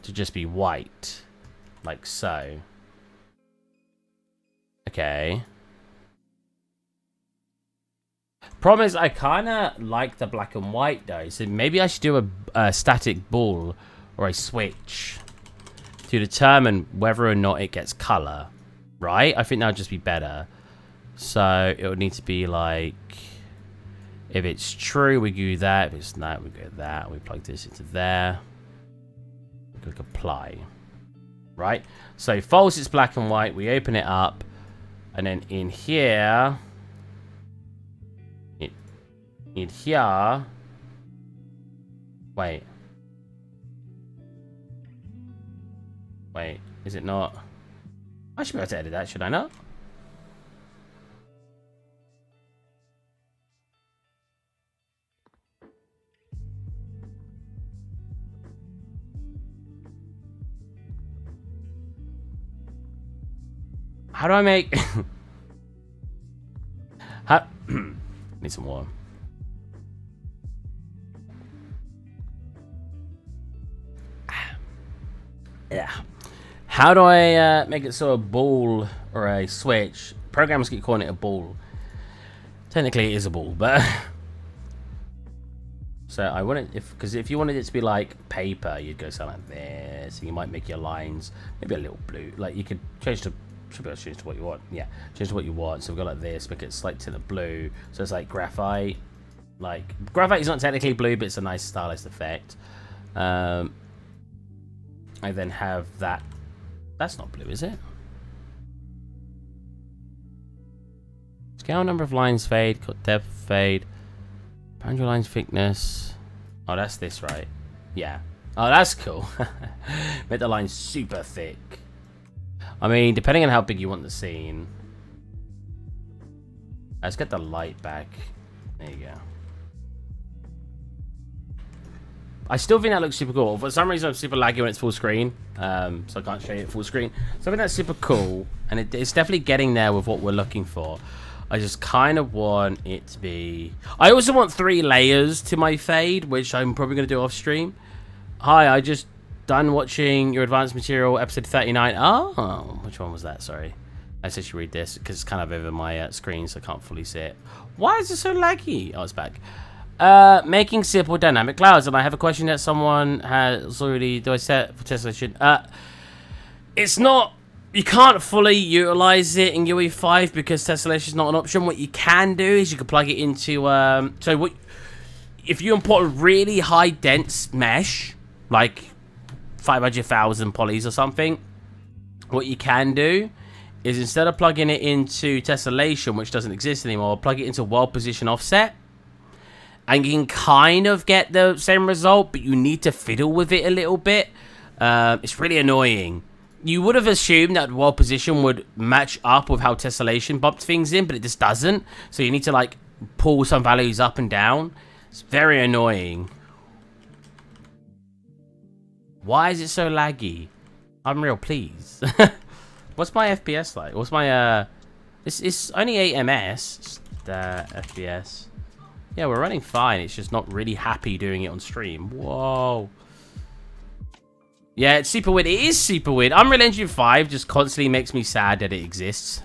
to just be white, like so. Okay. Problem is, I kind of like the black and white though, so maybe I should do a static ball or a switch to determine whether or not it gets color, right? I think that would just be better. So it would need to be like, if it's true, we do that. If it's not, we go that. We plug this into there. We click apply, right? So false, it's black and white. We open it up, and then in here. In here, wait, is it not? I should be able to edit that, should I not? How do I make... How... Need some water. Yeah. How do I make it so a ball or a switch? Programmers keep calling it a ball. Technically, it is a ball, but so I want it because if you wanted it to be like paper, you'd go something like this. And you might make your lines maybe a little blue. Like you could change to should be able to change to what you want. Yeah, change to what you want. So we've got like this. Make it slight tint of blue. So it's like graphite. Like graphite is not technically blue, but it's a nice stylized effect. I then have that. That's not blue, is it? Scale number of lines fade. Cut depth fade. Boundary lines thickness. Oh, that's this, right? Yeah. Oh, that's cool. Make the lines super thick. I mean, depending on how big you want the scene. Let's get the light back. There you go. I still think that looks super cool. For some reason, I'm super laggy when it's full screen, so I can't show you it full screen. So I think that's super cool, and it's definitely getting there with what we're looking for. I just kind of want it to be... I also want 3 layers to my fade, which I'm probably going to do off stream. Hi, I just done watching your advanced material episode 39. Oh, which one was that? Sorry. I said you read this because it's kind of over my screen, so I can't fully see it. Why is it so laggy? Oh, it's back. Making simple dynamic clouds, and I have a question that someone has already... Do I set for tessellation? It's not... You can't fully utilize it in UE5 because tessellation is not an option. What you can do is you can plug it into... so what... If you import a really high dense mesh, like 500,000 polys or something, what you can do is instead of plugging it into tessellation, which doesn't exist anymore, plug it into world position offset. And you can kind of get the same result, but you need to fiddle with it a little bit. It's really annoying. You would have assumed that world position would match up with how tessellation bumped things in, but it just doesn't. So you need to like pull some values up and down. It's very annoying. Why is it so laggy? Unreal, please. What's my FPS like? What's my it's only 8 ms. The FPS. Yeah, we're running fine. It's just not really happy doing it on stream. Whoa. Yeah, it's super weird. It is super weird. Unreal Engine 5 just constantly makes me sad that it exists.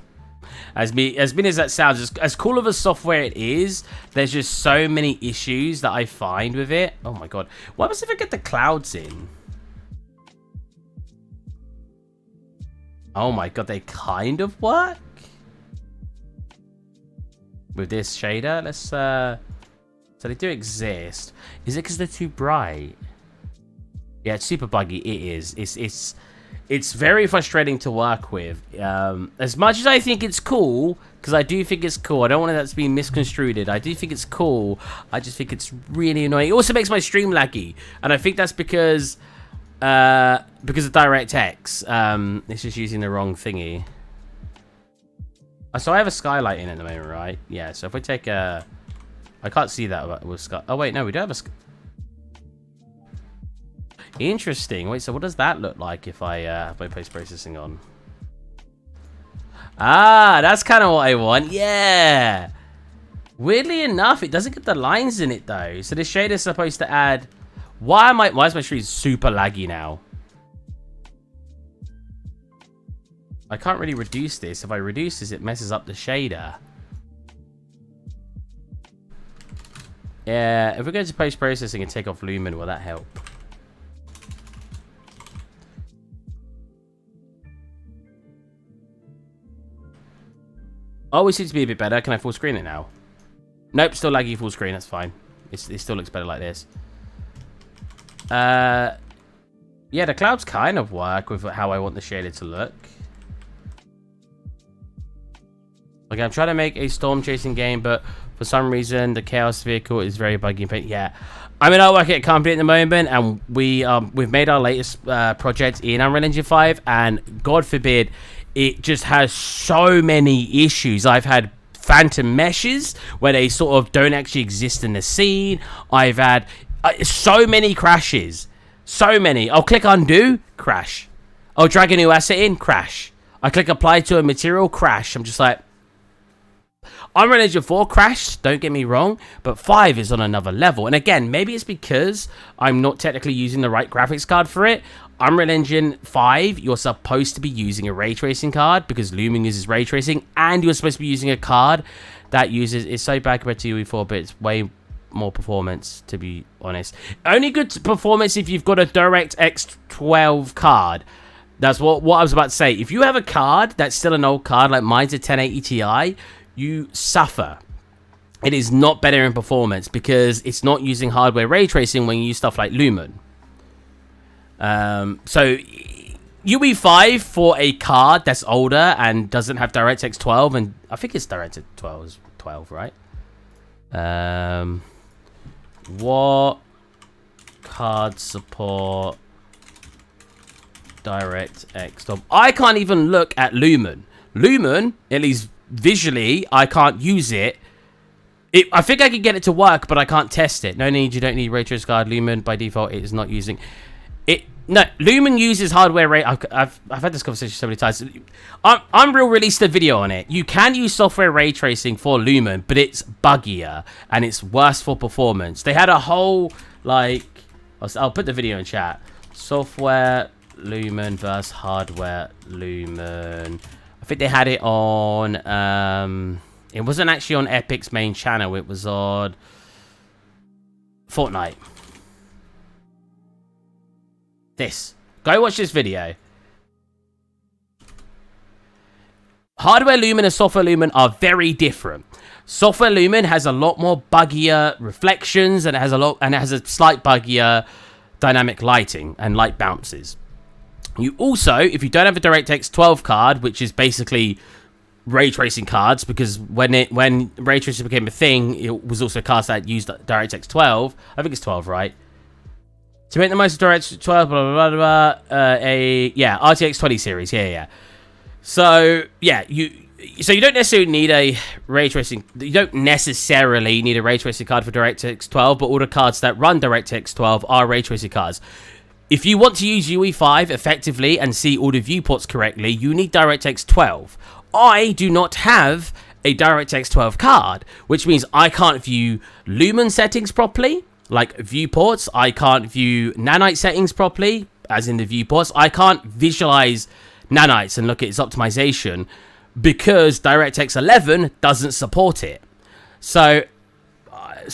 As mean as that sounds, as cool of a software it is, there's just so many issues that I find with it. Oh my god. What happens if I get the clouds in? Oh my god, they kind of work? With this shader, let's so they do exist. Is it because they're too bright? Yeah, it's super buggy. It is. It's very frustrating to work with. As much as I think it's cool, because I do think it's cool. I don't want that to be misconstrued. I do think it's cool. I just think it's really annoying. It also makes my stream laggy, and I think that's because of DirectX. It's just using the wrong thingy. So I have a skylight in at the moment, right? Yeah. So if we take a... I can't see that with sky. Oh wait, no, we do have a. Interesting. Wait, so what does that look like if I have my post processing on? Ah, that's kind of what I want. Yeah. Weirdly enough, it doesn't get the lines in it though. So the shader is supposed to add. Why is my stream super laggy now? I can't really reduce this. If I reduce this, it messes up the shader. Yeah, if we go to post-processing and take off Lumen, will that help? Oh, it seems to be a bit better. Can I full screen it now? Nope, still laggy full screen. That's fine. It still looks better like this. Yeah, the clouds kind of work with how I want the shader to look. Like, I'm trying to make a storm chasing game, but for some reason, the Chaos vehicle is very buggy and paint. Yeah, I'm in work at a company at the moment, and we've made our latest project in Unreal Engine 5, and God forbid, it just has so many issues. I've had phantom meshes where they sort of don't actually exist in the scene. I've had so many crashes. So many. I'll click undo, crash. I'll drag a new asset in, crash. I click apply to a material, crash. I'm just like... Unreal Engine 4 crashed, don't get me wrong, but 5 is on another level. And again, maybe it's because I'm not technically using the right graphics card for it. Unreal Engine 5, you're supposed to be using a ray tracing card because Lumen uses ray tracing, and you're supposed to be using a card that uses... It's so bad compared to UE4, but it's way more performance, to be honest. Only good performance if you've got a DirectX 12 card. That's what I was about to say. If you have a card that's still an old card, like mine's a 1080 Ti, you suffer. It is not better in performance because it's not using hardware ray tracing when you use stuff like Lumen. So UE5 for a card that's older and doesn't have DirectX 12, and I think it's DirectX 12, right? What card support DirectX 12? I can't even look at Lumen. Lumen, at least visually, I can't use it I think I can get it to work, but I can't test it. No need. You don't need ray trace card. Lumen by default it is not using it. No, Lumen uses hardware ray. I've had this conversation so many times. Unreal released a video on it. You can use software ray tracing for Lumen, but it's buggier and it's worse for performance. They had a whole like. I'll put the video in chat. Software Lumen versus hardware Lumen. I think they had it on. It wasn't actually on Epic's main channel. It was on Fortnite. Go watch this video. Hardware Lumen and software Lumen are very different. Software Lumen has a lot more buggier reflections and it has a slight buggier dynamic lighting and light bounces. You also, if you don't have a DirectX 12 card, which is basically ray tracing cards, because when ray tracing became a thing, it was also cards that used DirectX 12. I think it's 12, right? To make the most of DirectX 12, blah, blah, blah, blah, RTX 20 series, yeah. So, yeah, you don't necessarily need a ray tracing, you don't necessarily need a ray tracing card for DirectX 12, but all the cards that run DirectX 12 are ray tracing cards. If you want to use UE5 effectively and see all the viewports correctly, you need DirectX 12. I do not have a DirectX 12 card, which means I can't view Lumen settings properly, like viewports. I can't view nanite settings properly, as in the viewports. I can't visualize nanites and look at its optimization because DirectX 11 doesn't support it. So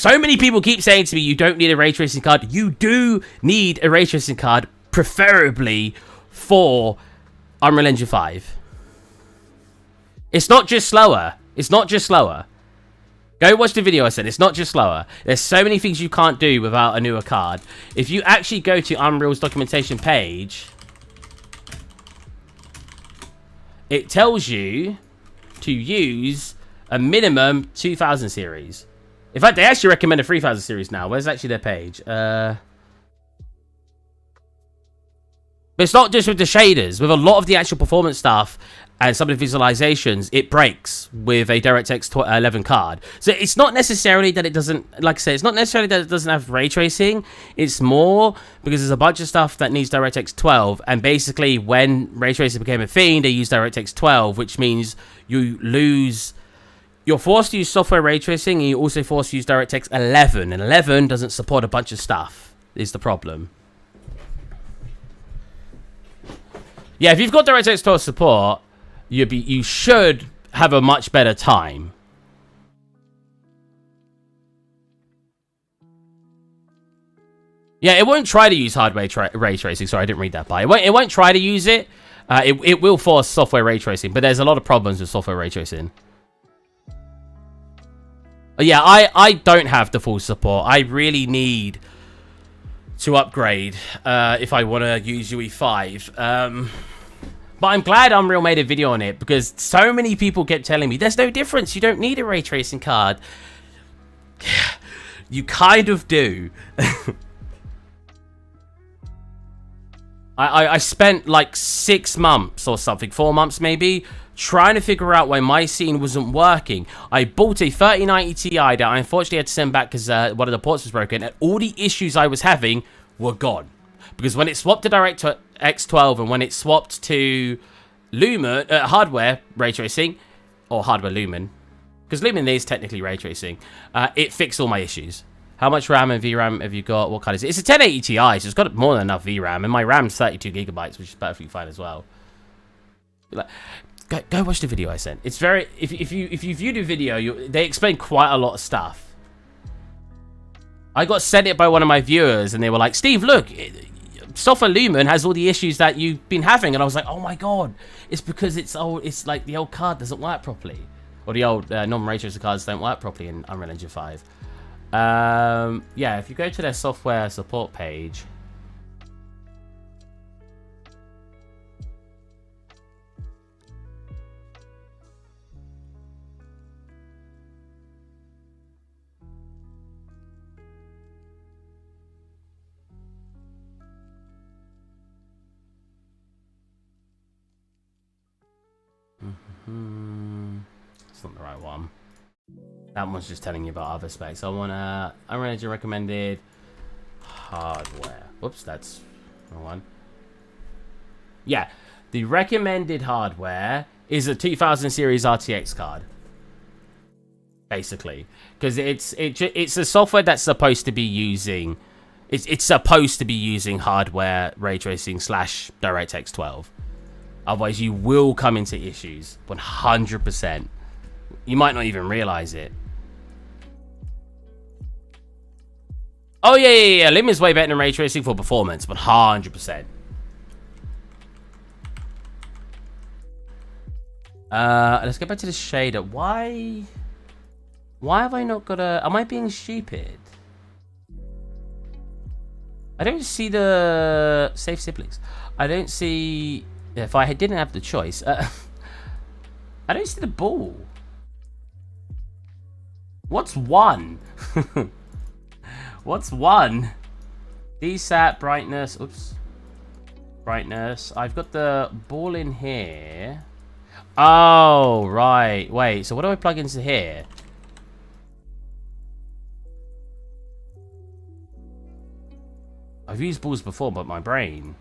many people keep saying to me, you don't need a ray tracing card. You do need a ray tracing card, preferably for Unreal Engine 5. It's not just slower. Go watch the video I said. It's not just slower. There's so many things you can't do without a newer card. If you actually go to Unreal's documentation page, it tells you to use a minimum 2000 series. In fact, they actually recommend a 3000 series now. Where's actually their page? But it's not just with the shaders. With a lot of the actual performance stuff and some of the visualizations, it breaks with a DirectX 11 card. So it's not necessarily that it doesn't, like I said, it's not necessarily that it doesn't have ray tracing. It's more because there's a bunch of stuff that needs DirectX 12. And basically, when ray tracing became a thing, they used DirectX 12, which means you're forced to use software ray tracing, and you're also forced to use DirectX 11. And 11 doesn't support a bunch of stuff, is the problem. Yeah, if you've got DirectX 12 support, you should have a much better time. Yeah, it won't try to use hardware ray tracing. Sorry, I didn't read that part. It won't try to use it. It will force software ray tracing, but there's a lot of problems with software ray tracing. Yeah, I don't have the full support. I really need to upgrade if I want to use UE5. But I'm glad Unreal made a video on it because so many people kept telling me there's no difference. You don't need a ray tracing card. You kind of do. I spent like 6 months or something, 4 months maybe, trying to figure out why my scene wasn't working. I bought a 3090 Ti that I unfortunately had to send back because one of the ports was broken, and all the issues I was having were gone. Because when it swapped to DirectX 12 and when it swapped to Lumen, hardware ray tracing, or hardware Lumen, because Lumen is technically ray tracing, it fixed all my issues. How much RAM and VRAM have you got? What kind is it? It's a 1080 Ti, so it's got more than enough VRAM, and my RAM's 32 gigabytes, which is perfectly fine as well. Go watch the video I sent. It's very, if you view the video, they explain quite a lot of stuff. I got sent it by one of my viewers, and they were like, Steve, look, Software Lumen has all the issues that you've been having. And I was like, oh my god, it's because it's old. It's like the old card doesn't work properly, or the old non-ray tracer cards don't work properly in Unreal Engine 5. Yeah, if you go to their software support page, it's not the right one. That one's just telling you about other specs. I wanna recommended hardware. Whoops, that's the wrong one. Yeah, the recommended hardware is a 2000 series RTX card. Basically, because it's a software that's supposed to be using it's supposed to be using hardware ray tracing / DirectX 12. Otherwise, you will come into issues 100%. You might not even realize it. Oh yeah. Lumen's way better than ray tracing for performance, 100%. Let's get back to the shader. Why have I not got a... Am I being stupid? I don't see the... Save siblings. I don't see... If I didn't have the choice... I don't see the ball. What's one? What's one? DSAT, brightness... Oops. Brightness. I've got the ball in here. Oh, right. Wait, so what do I plug into here? I've used balls before, but my brain.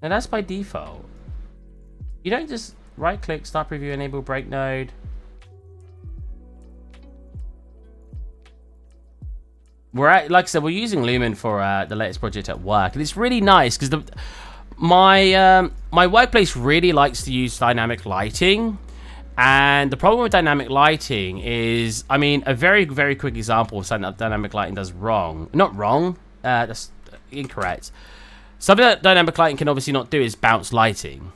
Now that's by default. You don't just right click, start preview, enable break node. Like I said, we're using Lumen for the latest project at work, and it's really nice because my workplace really likes to use dynamic lighting. And the problem with dynamic lighting is, I mean, a very, very quick example of something that dynamic lighting does wrong. Not wrong, that's incorrect. Something that dynamic lighting can obviously not do is bounce lighting,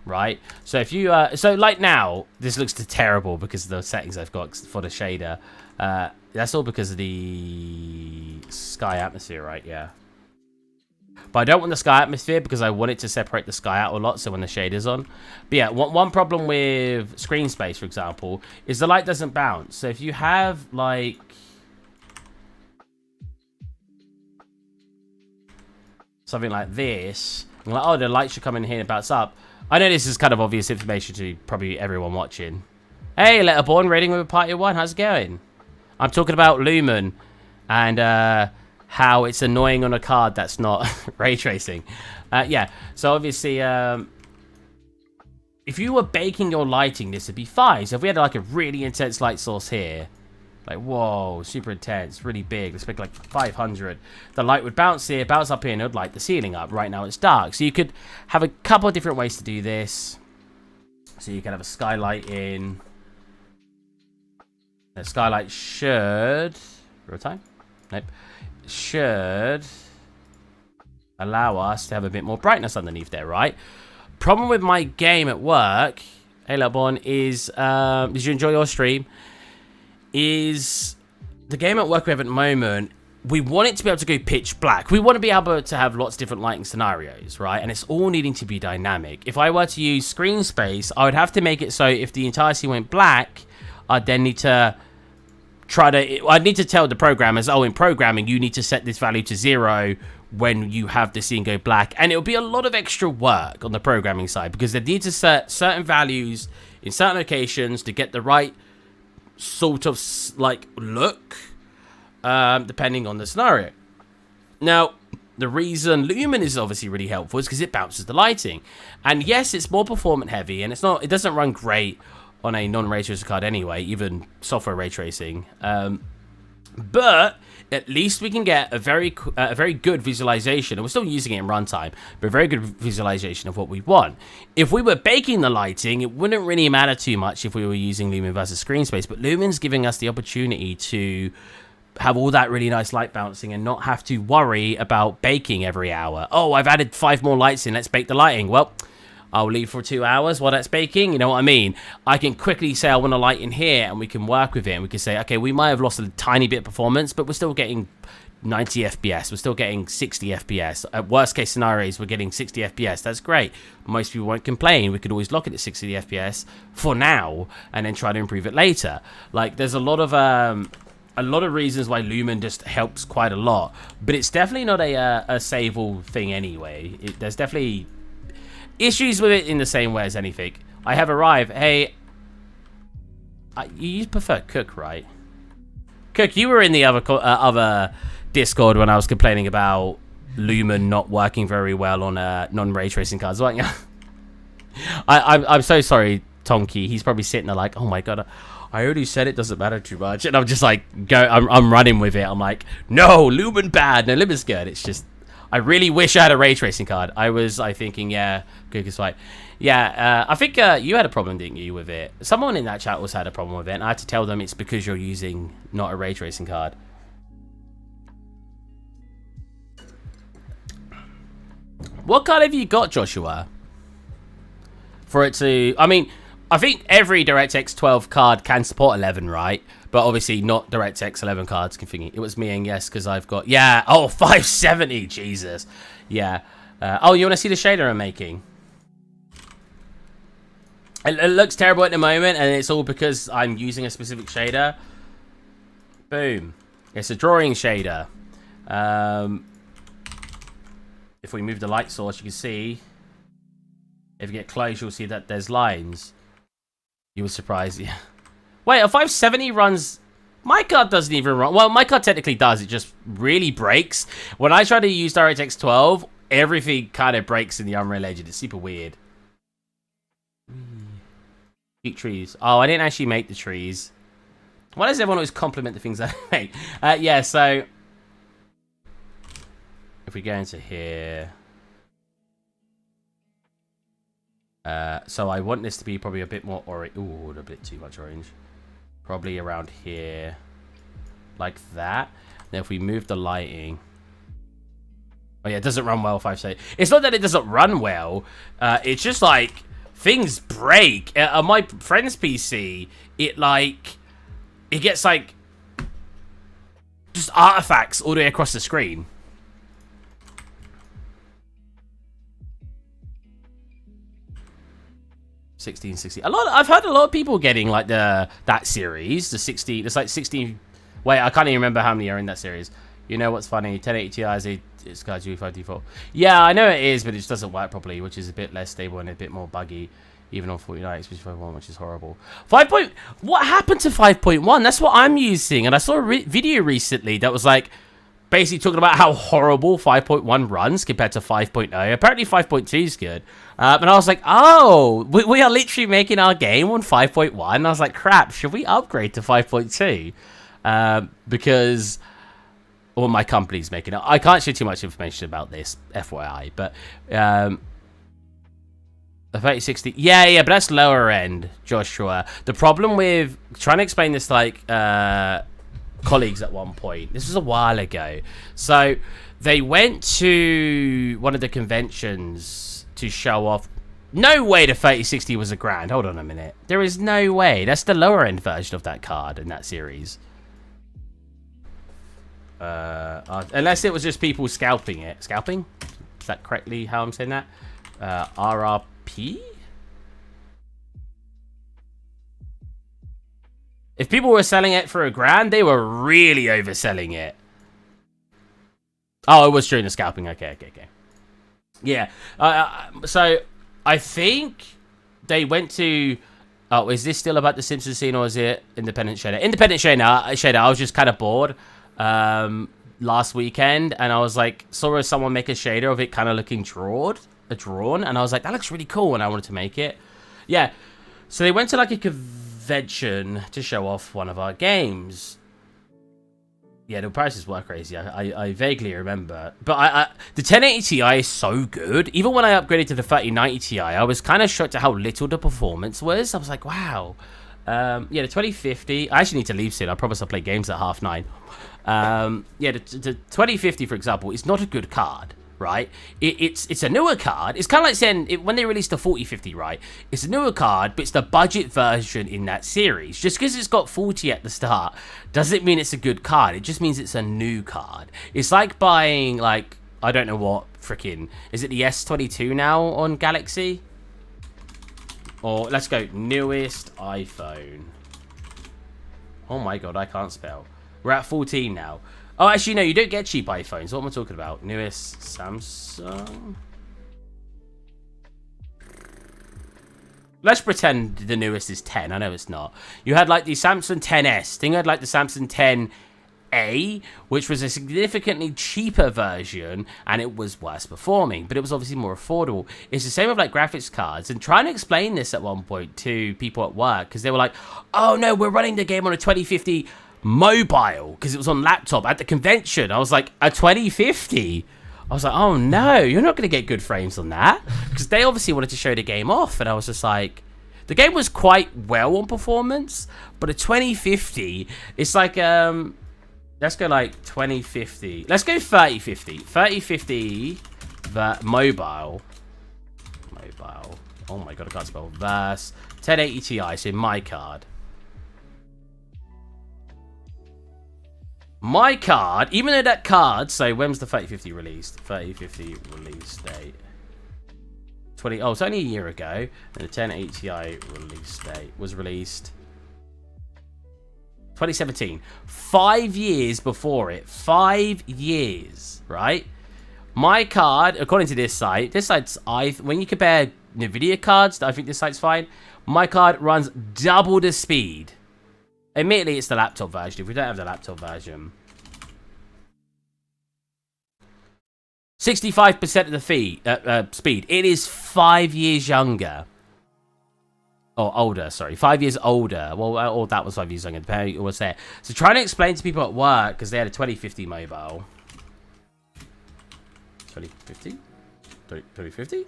right? So if you, so like now, this looks terrible because of the settings I've got for the shader. That's all because of the sky atmosphere, right? Yeah. But I don't want the sky atmosphere because I want it to separate the sky out a lot, so when the shader's on. But yeah, one problem with screen space, for example, is the light doesn't bounce. So if you have, like... something like this, and like, oh, the light should come in here and bounce up. I know this is kind of obvious information to probably everyone watching. Hey, Letterborn, rating with Party 1, how's it going? I'm talking about Lumen, and, how it's annoying on a card that's not ray tracing. Yeah, so obviously, if you were baking your lighting, this would be fine. So if we had like a really intense light source here, like, whoa, super intense, really big, let's make like 500. The light would bounce here, bounce up here, and it would light the ceiling up. Right now it's dark. So you could have a couple of different ways to do this. So you can have a skylight in. The skylight should... Real time? Nope. Should allow us to have a bit more brightness underneath there, right? Problem with my game at work, hey Lebon, is did you enjoy your stream? Is the game at work we have at the moment, we want it to be able to go pitch black. We want to be able to have lots of different lighting scenarios, right? And it's all needing to be dynamic. If I were to use screen space, I would have to make it so if the entire scene went black, I'd then need to I'd need to tell the programmers, oh, in programming, you need to set this value to 0 when you have the scene go black. And it'll be a lot of extra work on the programming side because they need to set certain values in certain locations to get the right sort of like look, depending on the scenario. Now, the reason Lumen is obviously really helpful is because it bounces the lighting. And yes, it's more performance heavy and it doesn't run great on a non-ray tracing card anyway, even software ray tracing. But at least we can get a very good visualization, and we're still using it in runtime, but a very good visualization of what we want. If we were baking the lighting, it wouldn't really matter too much if we were using Lumen versus screen space, but Lumen's giving us the opportunity to have all that really nice light bouncing and not have to worry about baking every hour. Oh, I've added 5 more lights in, let's bake the lighting. Well, I'll leave for 2 hours while that's baking, you know what I mean? I can quickly say I want a light in here, and we can work with it, and we can say, okay, we might have lost a tiny bit of performance, but we're still getting 90 FPS, we're still getting 60 FPS. At worst case scenarios, we're getting 60 FPS, that's great. Most people won't complain. We could always lock it at 60 FPS for now, and then try to improve it later. Like, there's a lot of reasons why Lumen just helps quite a lot, but it's definitely not a save all thing anyway. There's definitely issues with it in the same way as anything. I have arrived. Hey, You prefer Cook, right? Cook, you were in the other Discord when I was complaining about Lumen not working very well on non-ray tracing cards, weren't you? I'm so sorry, Tonky. He's probably sitting there like, oh my god, I already said it doesn't matter too much, and I'm just like, I'm running with it. I'm like, no, Lumen bad, no, Lumen's good. It's just, I really wish I had a ray tracing card. I thinking, yeah, Cook is fine. Yeah, I think you had a problem, didn't you, with it? Someone in that chat also had a problem with it, and I had to tell them it's because you're using not a ray tracing card. What card have you got, Joshua? For it to... I mean, I think every DirectX 12 card can support 11, right? But obviously not DirectX 11 cards can thingy. It was me and yes, because I've got... Yeah, oh, 570, Jesus. Yeah. Oh, you want to see the shader I'm making? It looks terrible at the moment, and it's all because I'm using a specific shader. Boom. It's a drawing shader. If we move the light source, you can see. If you get close, you'll see that there's lines. You were surprised. Yeah. Wait, a 570 runs... My card doesn't even run... Well, my card technically does. It just really breaks. When I try to use DirectX 12, everything kind of breaks in the Unreal Engine. It's super weird. Cute trees. Oh, I didn't actually make the trees. Why does everyone always compliment the things I make? Yeah, so... If we go into here... so I want this to be probably a bit more orange. Ooh, a bit too much orange. Probably around here. Like that. Then if we move the lighting... Oh yeah, it doesn't run well, 570. It's not that it doesn't run well. It's just like... Things break. On my friend's PC, it gets like just artifacts all the way across the screen. $1660. I've heard a lot of people getting like that series, the 60. It's like 16. Wait, I can't even remember how many are in that series. You know what's funny? 1080 Ti is it's got G5 default. Yeah, I know it is, but it just doesn't work properly, which is a bit less stable and a bit more buggy, even on 49, especially 5.1, which is horrible. What happened to 5.1? That's what I'm using, and I saw a video recently that was like basically talking about how horrible 5.1 runs compared to 5.0. Apparently 5.2 is good, and I was like, oh, we are literally making our game on 5.1. I was like, crap, should we upgrade to 5.2? Because well, my company's making it. I can't share too much information about this, FYI, but the 3060, yeah, but that's lower end, Joshua. The problem with trying to explain this like colleagues at one point, this was a while ago, so they went to one of the conventions to show off. No way the 3060 was $1,000. Hold on a minute. There is no way. That's the lower end version of that card in that series. Unless it was just people scalping it. Scalping? Is that correctly how I'm saying that? RRP? If people were selling it for $1,000, they were really overselling it. Oh, it was during the scalping. Okay. Yeah. So I think they went to... Oh, is this still about the Simpsons scene, or is it Independent Shader? Independent Shader. I was just kind of bored last weekend, and I was like, saw someone make a shader of it kind of looking drawn, and I was like, that looks really cool, and I wanted to make it. Yeah, so they went to like a convention to show off one of our games. Yeah, the prices were crazy. I vaguely remember, but the 1080 Ti is so good. Even when I upgraded to the 3090 Ti, I was kind of shocked at how little the performance was. I was like, wow. Yeah, the 2050. I actually need to leave soon. I promise I'll play games at 9:30. Yeah, the 2050, for example, is not a good card, right? It's a newer card. It's kind of like saying when they released the 4050, right? It's a newer card, but it's the budget version in that series. Just because it's got 40 at the start doesn't mean it's a good card. It just means it's a new card. It's like buying, like, I don't know what freaking... Is it the S22 now on Galaxy? Or let's go newest iPhone. Oh my god, I can't spell. We're at 14 now. Oh, actually, no, you don't get cheap iPhones. What am I talking about? Newest Samsung? let's pretend the newest is 10. I know it's not. You had like the Samsung 10S. Then you had like the Samsung 10A, which was a significantly cheaper version, and it was worse performing, but it was obviously more affordable. It's the same with like graphics cards. And trying to explain this at one point to people at work, because they were like, oh no, we're running the game on a 2050 mobile, because it was on laptop at the convention. I was like, a 2050? I was like, oh no, you're not going to get good frames on that. Because they obviously wanted to show the game off. And I was just like, the game was quite well on performance. But a 2050, it's like, let's go like 2050. Let's go 3050. 3050 mobile. Oh my god, I can't spell verse. 1080 Ti, so my card. My card, even though that card, so when was the 3050 released? 3050 release date. It's only a year ago. And the 1080 Ti release date was released 2017. 5 years before it. 5 years, right? My card, according to this site's, when you compare NVIDIA cards, I think this site's fine. My card runs double the speed. Admittedly, it's the laptop version. If we don't have the laptop version, 65% of the speed. It is 5 years younger. Or older, sorry. 5 years older. Well, that was 5 years younger. Depending on what's there. So trying to explain to people at work, because they had a 2050 mobile. 2050? 2050?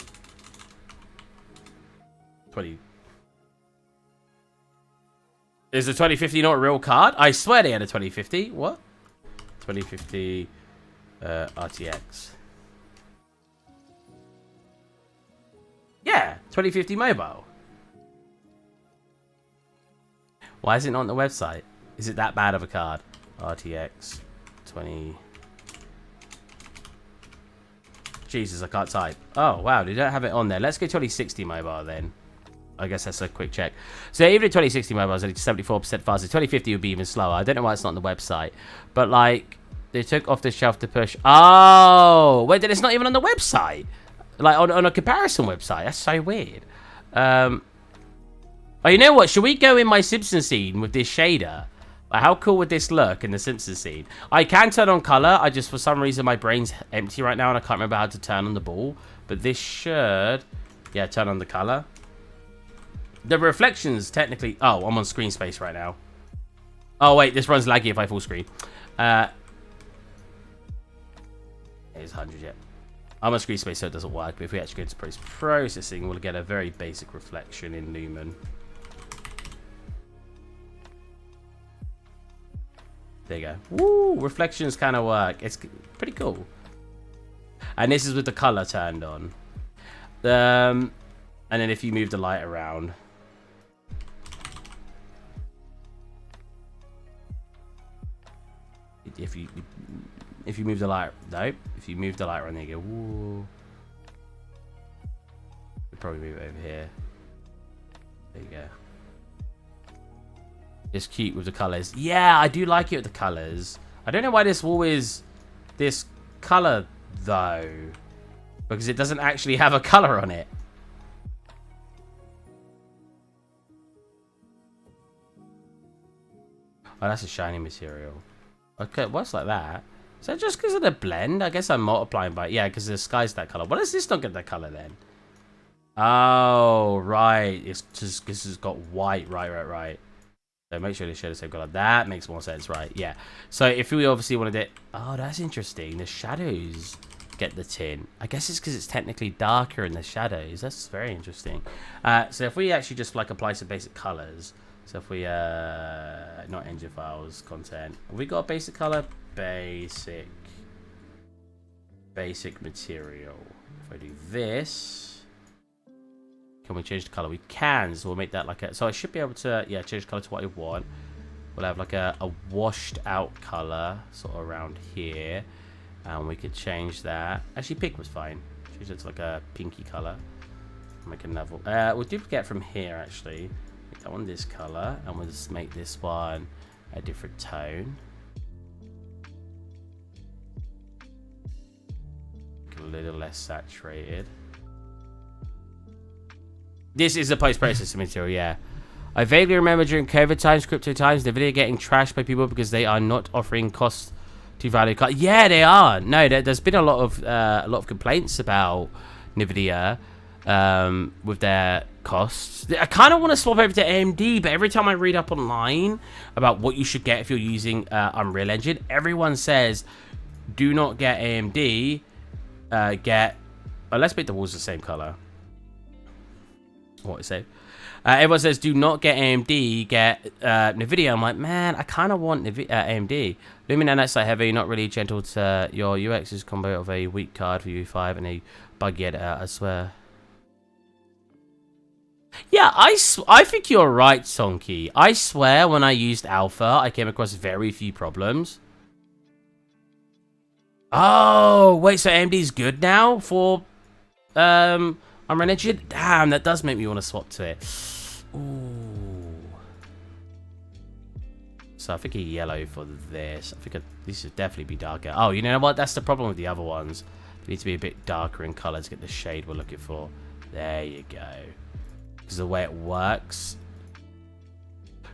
20... Is the 2050 not a real card? I swear they had a 2050. What? 2050 RTX. Yeah, 2050 mobile. Why is it not on the website? Is it that bad of a card? RTX 20... Jesus, I can't type. Oh, wow, they don't have it on there. Let's go 2060 mobile then. I guess that's a quick check. So even at 2060 mobile is only 74% faster. 2050 would be even slower. I don't know why it's not on the website. But, like, they took off the shelf to push... Oh! Wait, then it's not even on the website. Like, on a comparison website. That's so weird. Oh, you know what? Should we go in my Simpsons scene with this shader? Like, how cool would this look in the Simpsons scene? I can turn on color. I just, for some reason, my brain's empty right now and I can't remember how to turn on the ball. But this should... Yeah, turn on the color. The reflections technically... Oh, I'm on screen space right now. Oh, wait. This runs laggy if I full screen. It's 100 yet. I'm on screen space, so it doesn't work. But if we actually go to post-processing, we'll get a very basic reflection in Lumen. There you go. Woo! Reflections kind of work. It's pretty cool. And this is with the color turned on. And then if you move the light around... If you move the light, nope. If you move the light around, there you go. Woo. We'll probably move it over here. There you go. It's cute with the colors. Yeah, I do like it with the colors. I don't know why this wall is this color though, because it doesn't actually have a color on it. Oh, that's a shiny material. Okay, what's like that? Is that just because of the blend? I guess I'm multiplying by... Yeah, because the sky's that color. Why does this not get that color then? Oh, right. It's just because it's got white. Right. So make sure they share the same color. That makes more sense, right? Yeah. So if we obviously wanted it... Oh, that's interesting. The shadows get the tin. I guess it's because it's technically darker in the shadows. That's very interesting. So if we actually just like apply some basic colors... So if we, not engine files, content. Have we got a basic color? Basic material. If I do this, can we change the color? We can, so we'll make that like a, so I should be able to, yeah, change the color to what I want. We'll have like a washed out color, sort of around here. And we could change that. Actually, pink was fine. Change it to like a pinky color. Make another, we'll duplicate from here actually. That one this color, and we'll just make this one a different tone. A little less saturated. This is the post-processing material, yeah. I vaguely remember during COVID times, crypto times, NVIDIA getting trashed by people because they are not offering cost to value cards. Yeah, they are. No, there's been a lot of complaints about NVIDIA with their costs. I kind of want to swap over to AMD, but every time I read up online about what you should get if you're using Unreal Engine, everyone says do not get AMD. Let's make the walls the same color. What is it? Everyone says do not get AMD, get NVIDIA. I'm like, man, I kind of want AMD. Lumen and that's like heavy, not really gentle to your UX's combo of a weak card for U5 and a buggy editor, I swear. Yeah, I think you're right, Sonky. I swear when I used Alpha, I came across very few problems. Oh, wait, so AMD's good now for Unreal Engine? Damn, that does make me want to swap to it. Ooh. So I think a yellow for this. I think these should definitely be darker. Oh, you know what? That's the problem with the other ones. They need to be a bit darker in color to get the shade we're looking for. There you go. Because the way it works,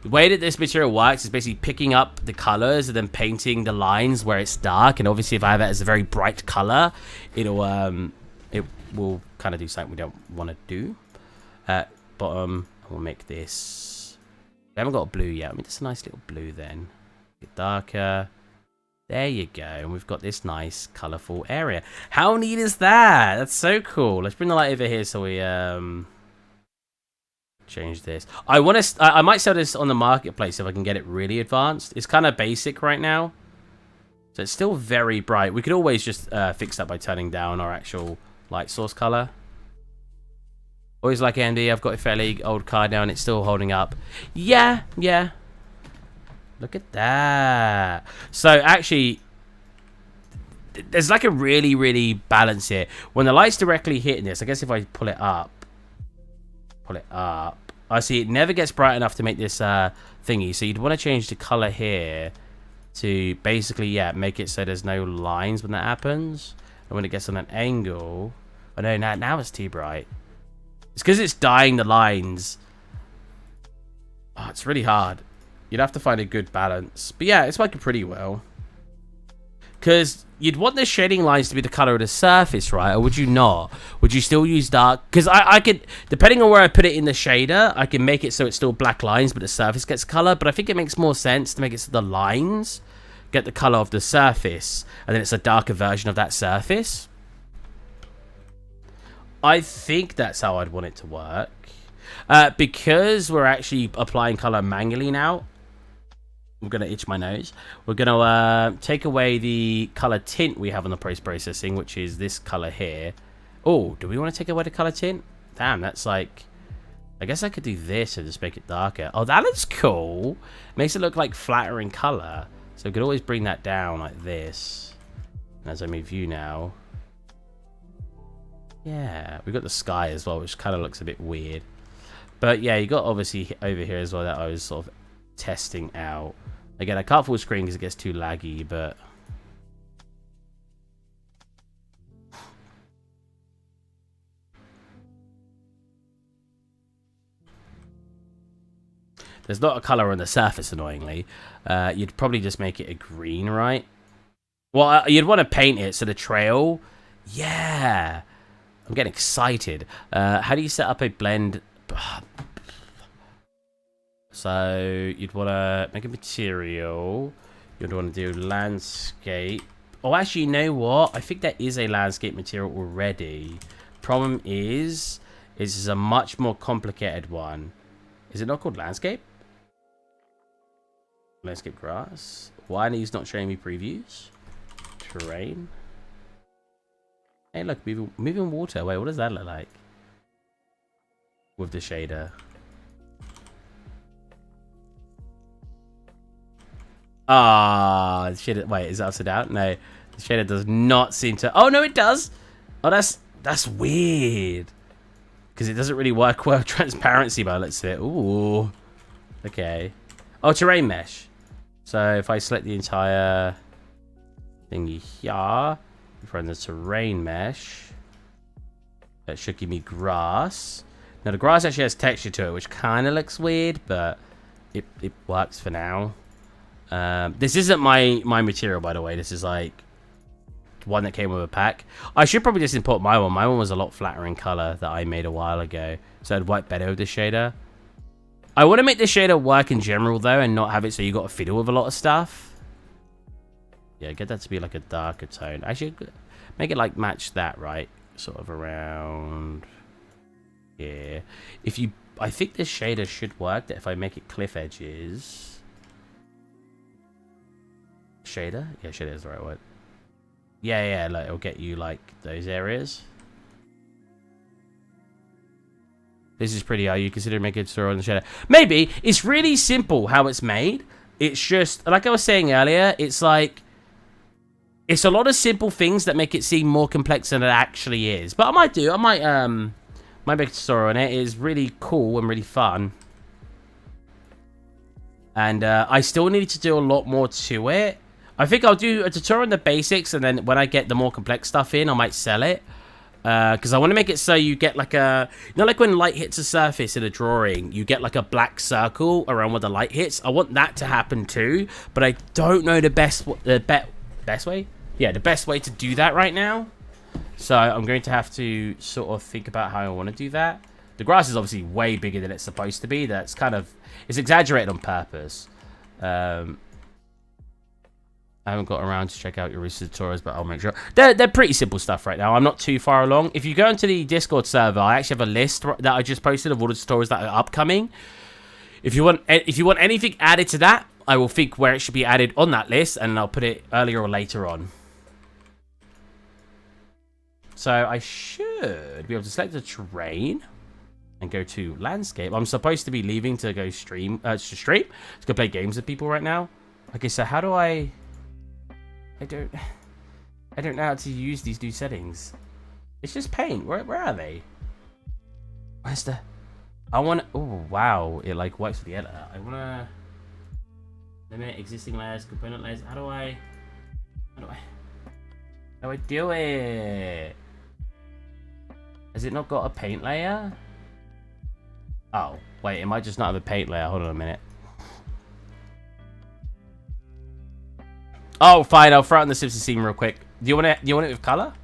the way that this material works is basically picking up the colors and then painting the lines where it's dark. And obviously, if I have it as a very bright color, it will kind of do something we don't want to do. Bottom, we'll make this. We haven't got a blue yet. I mean, it's a nice little blue then. Get darker. There you go. And we've got this nice, colorful area. How neat is that? That's so cool. Let's bring the light over here so we change this. I might sell this on the marketplace if I can get it really advanced. It's kind of basic right now, so it's still very bright. We could always just fix that by turning down our actual light source color. Always like AMD. I've got a fairly old card now and it's still holding up. Yeah. Look at that. So actually, there's like a really balance here. When the light's directly hitting this, I guess if I pull it up, I see it never gets bright enough to make this thingy. So you'd want to change the color here to basically, yeah, make it so there's no lines when that happens. And when it gets on an angle, oh no, now it's too bright. It's because it's dyeing the lines. Oh, it's really hard. You'd have to find a good balance. But yeah, it's working pretty well. Because you'd want the shading lines to be the color of the surface, right? Or would you not? Would you still use dark? Because I could, depending on where I put it in the shader, I can make it so it's still black lines, but the surface gets color. But I think it makes more sense to make it so the lines get the color of the surface, and then it's a darker version of that surface. I think that's how I'd want it to work. Because we're actually applying color manually now, I'm going to itch my nose. We're going to take away the color tint we have on the post-processing, which is this color here. Oh, do we want to take away the color tint? Damn, that's like... I guess I could do this and just make it darker. Oh, that looks cool. Makes it look like flatter in color. So we could always bring that down like this. And as I move you now... Yeah, we've got the sky as well, which kind of looks a bit weird. But yeah, you got obviously over here as well that I was sort of testing out. Again, I can't full screen because it gets too laggy, but... There's not a color on the surface, annoyingly. You'd probably just make it a green, right? Well, you'd want to paint it, so the trail... Yeah! I'm getting excited. How do you set up a blend? So you'd want to make a material. You'd want to do landscape. Oh, actually, you know what? I think there is a landscape material already. Problem is this is a much more complicated one. Is it not called landscape? Landscape grass. Why are these not showing me previews? Terrain. Hey, look, moving water. Wait, what does that look like? With the shader. Ah, shit. Wait, is it upside down? No, the shader does not seem to. Oh no, it does. Oh, that's weird. Because it doesn't really work well with transparency by the looks of it. Ooh. Okay. Oh, terrain mesh. So if I select the entire thingy here. From the terrain mesh, that should give me grass. Now the grass actually has texture to it, which kind of looks weird, but it works for now. This isn't my material, by the way. This is like one that came with a pack. I should probably just import my one. My one was a lot flatter in color that I made a while ago, so I'd work better with this shader. I want to make this shader work in general though, and not have it so you got to fiddle with a lot of stuff. Yeah, get that to be like a darker tone. Actually, make it like match that, right? Sort of around. Yeah. I think this shader should work. That if I make it cliff edges. Shader? Yeah, shader is the right word. Yeah, like it'll get you like those areas. This is pretty. Are you consider making a tutorial on the shader? Maybe. It's really simple how it's made. It's just like I was saying earlier. It's like it's a lot of simple things that make it seem more complex than it actually is. But I might make a tutorial on it. It is really cool and really fun. And I still need to do a lot more to it. I think I'll do a tutorial on the basics, and then when I get the more complex stuff in, I might sell it. Because I want to make it so you get like a... You know, like when light hits a surface in a drawing, you get like a black circle around where the light hits. I want that to happen too, but I don't know the best way? Yeah, the best way to do that right now. So I'm going to have to sort of think about how I want to do that. The grass is obviously way bigger than it's supposed to be. That's kind of... It's exaggerated on purpose. I haven't got around to check out your recent tutorials, but I'll make sure. They're pretty simple stuff right now. I'm not too far along. If you go into the Discord server, I actually have a list that I just posted of all the tutorials that are upcoming. If you want anything added to that, I will think where it should be added on that list, and I'll put it earlier or later on. So I should be able to select the terrain and go to landscape. I'm supposed to be leaving to go stream, to go play games with people right now. Okay, so how do I don't know how to use these new settings. It's just paint. Where are they? Where's the... Oh, wow. It, like, works with the editor. I want to... Limit existing layers, component layers. How do I do it? Has it not got a paint layer? Oh, wait. It might just not have a paint layer. Hold on a minute. Oh, fine. I'll throw out in the Simpsons scene real quick. Do you want it with color?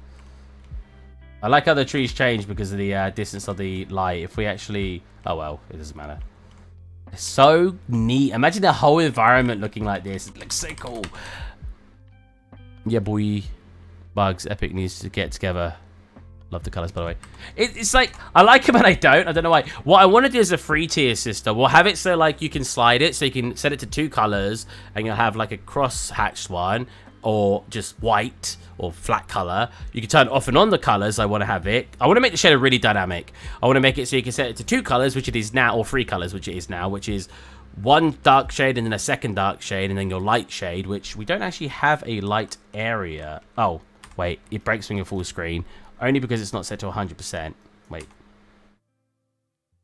I like how the trees change because of the distance of the light. If we actually... Oh, well. It doesn't matter. It's so neat. Imagine the whole environment looking like this. It looks so cool. Yeah, boy. Bugs. Epic needs to get together. Love the colors, by the way. It's like... I like it, but I don't. I don't know why. What I want to do is a free tier system. We'll have it so, like, you can slide it. So you can set it to 2 colors. And you'll have, like, a cross-hatched one. Or just white. Or flat color. You can turn off and on the colors. I want to have it. I want to make the shader really dynamic. I want to make it so you can set it to 2 colors, which it is now. Or 3 colors, which it is now. Which is 1 dark shade and then a second dark shade. And then your light shade. Which we don't actually have a light area. Oh, wait. It breaks when you're full screen. Only because it's not set to 100%. Wait.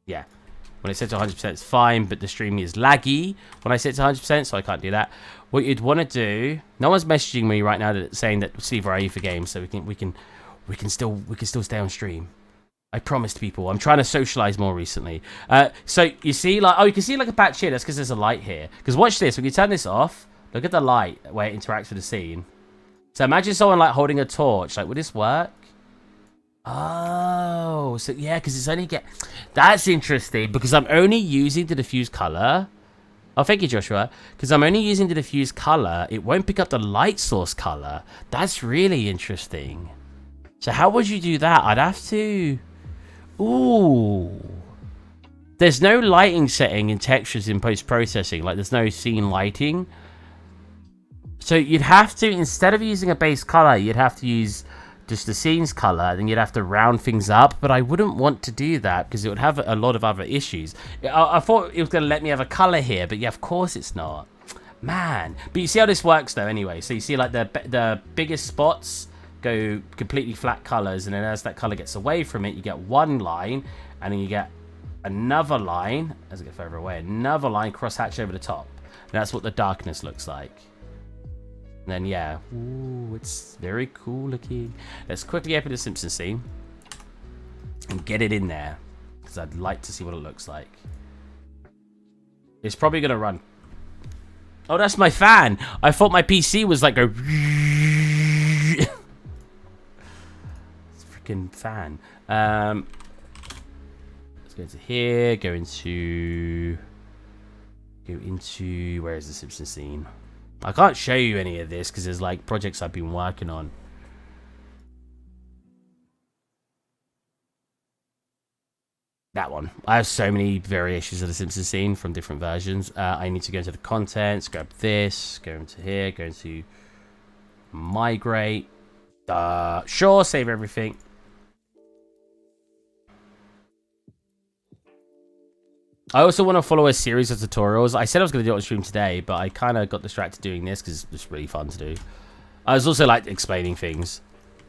Yeah. When it's set to 100%, it's fine, but the stream is laggy when I set to 100%, so I can't do that. What you'd want to do... No one's messaging me right now saying that Steve, where are you for games, so we can still stay on stream. I promised people. I'm trying to socialize more recently. So you see, like, oh, you can see like a patch here. That's because there's a light here. Because watch this. When you turn this off, look at the light where it interacts with the scene. So imagine someone like holding a torch. Like, would this work? Oh, so yeah, because it's only that's interesting because I'm only using the diffuse color. Oh, thank you, Joshua. Because I'm only using the diffuse color, it won't pick up the light source color. That's really interesting. So how would you do that? I'd have to... Ooh. There's no lighting setting in textures in post-processing. Like, there's no scene lighting. So you'd have to, instead of using a base color, you'd have to use... just the scene's color, then you'd have to round things up, but I wouldn't want to do that because it would have a lot of other issues. I thought it was going to let me have a color here, but yeah, of course it's not. Man. But you see how this works though anyway. So you see like the biggest spots go completely flat colors, and then as that color gets away from it, you get one line, and then you get another line, as it gets further away, another line cross-hatched over the top. And that's what the darkness looks like. And then, yeah. Ooh, it's very cool looking. Let's quickly open the Simpsons scene and get it in there. because I'd like to see what it looks like. It's probably going to run. Oh, that's my fan. I thought my PC was like a... It's a freaking fan. Let's go into here. Go into... Where is the Simpsons scene? I can't show you any of this because there's like projects I've been working on. That one. I have so many variations of the Simpsons scene from different versions. I need to go into the contents, grab this, go into here, go into migrate. Sure, save everything. I also want to follow a series of tutorials. I said I was going to do it on stream today, but I kind of got distracted doing this because it's really fun to do. I was also like explaining things.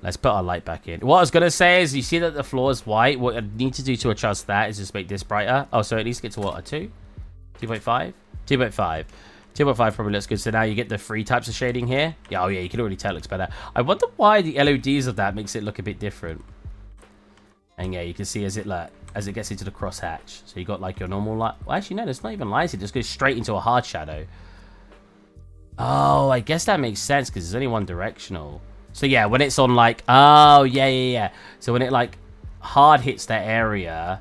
Let's put our light back in. What I was going to say is, you see that the floor is white. What I need to do to adjust that is just make this brighter. Oh, so it needs to get to what? A 2? 2.5? 2.5. 2.5 probably looks good. So now you get the 3 types of shading here. Yeah, oh yeah, you can already tell it looks better. I wonder why the LODs of that makes it look a bit different. And yeah, you can see as it gets into the crosshatch. So you got like your normal light. Well, actually, no, it's not even light. It just goes straight into a hard shadow. Oh, I guess that makes sense because it's only one directional. So yeah, when it's on like, oh yeah. So when it like hard hits that area,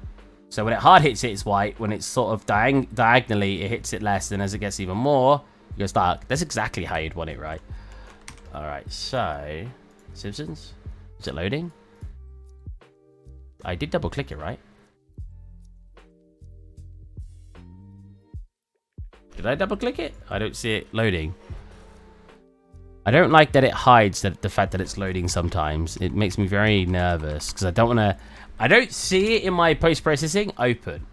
so when it hard hits it, it's white. When it's sort of diagonally, it hits it less. Then as it gets even more, it goes dark. That's exactly how you'd want it, right? All right, so Simpsons, is it loading? I did double click it, right? Did I double click it? I don't see it loading. I don't like that it hides the fact that it's loading sometimes. It makes me very nervous because I don't want to... I don't see it in my post-processing. Open.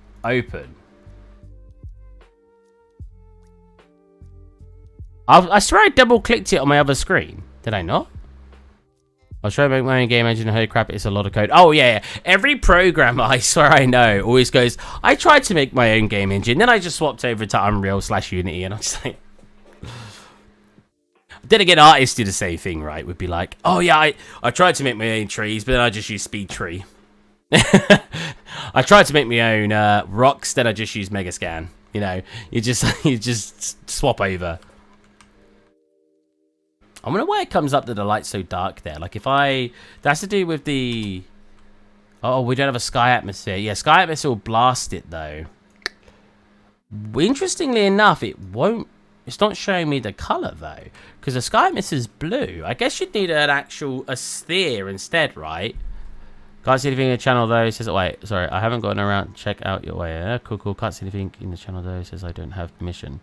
I swear I double-clicked it on my other screen. Did I not? I was trying to make my own game engine. Holy crap, it's a lot of code. Oh, yeah. Every programmer, I swear I know, always goes, I tried to make my own game engine. Then I just swapped over to Unreal/Unity. And I'm just like... Then again, artists do the same thing, right? Would be like, oh, yeah, I tried to make my own trees, but then I just use Speed Tree. I tried to make my own rocks, then I just use Megascan. You know, you just swap over. I wonder why it comes up that the light's so dark there. Like if that's to do with the... Oh, we don't have a sky atmosphere. Yeah, sky atmosphere will blast it though. Interestingly enough, it won't... It's not showing me the color though, because the sky atmosphere is blue. I guess you'd need a sphere instead, right? Can't see anything in the channel though. It says, wait, sorry, I haven't gotten around. Check out your way. Yeah, cool. Can't see anything in the channel though. It says I don't have permission.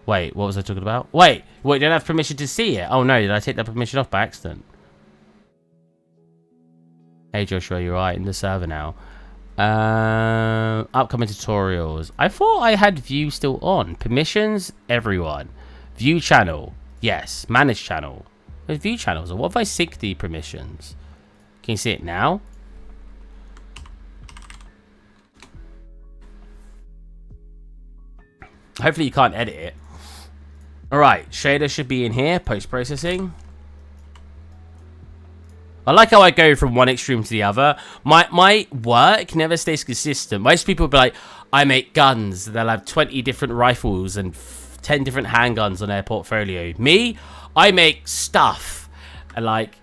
Wait, what was I talking about? Wait, you don't have permission to see it? Oh no, did I take that permission off by accident? Hey Joshua, you're right in the server now. Upcoming tutorials. I thought I had view still on. Permissions, everyone. View channel, yes. Manage channel. There's view channels. What if I sync the permissions? Can you see it now? Hopefully you can't edit it. Alright, shader should be in here, post-processing. I like how I go from one extreme to the other. My work never stays consistent. Most people will be like, I make guns. They'll have 20 different rifles and 10 different handguns on their portfolio. Me, I make stuff. And like,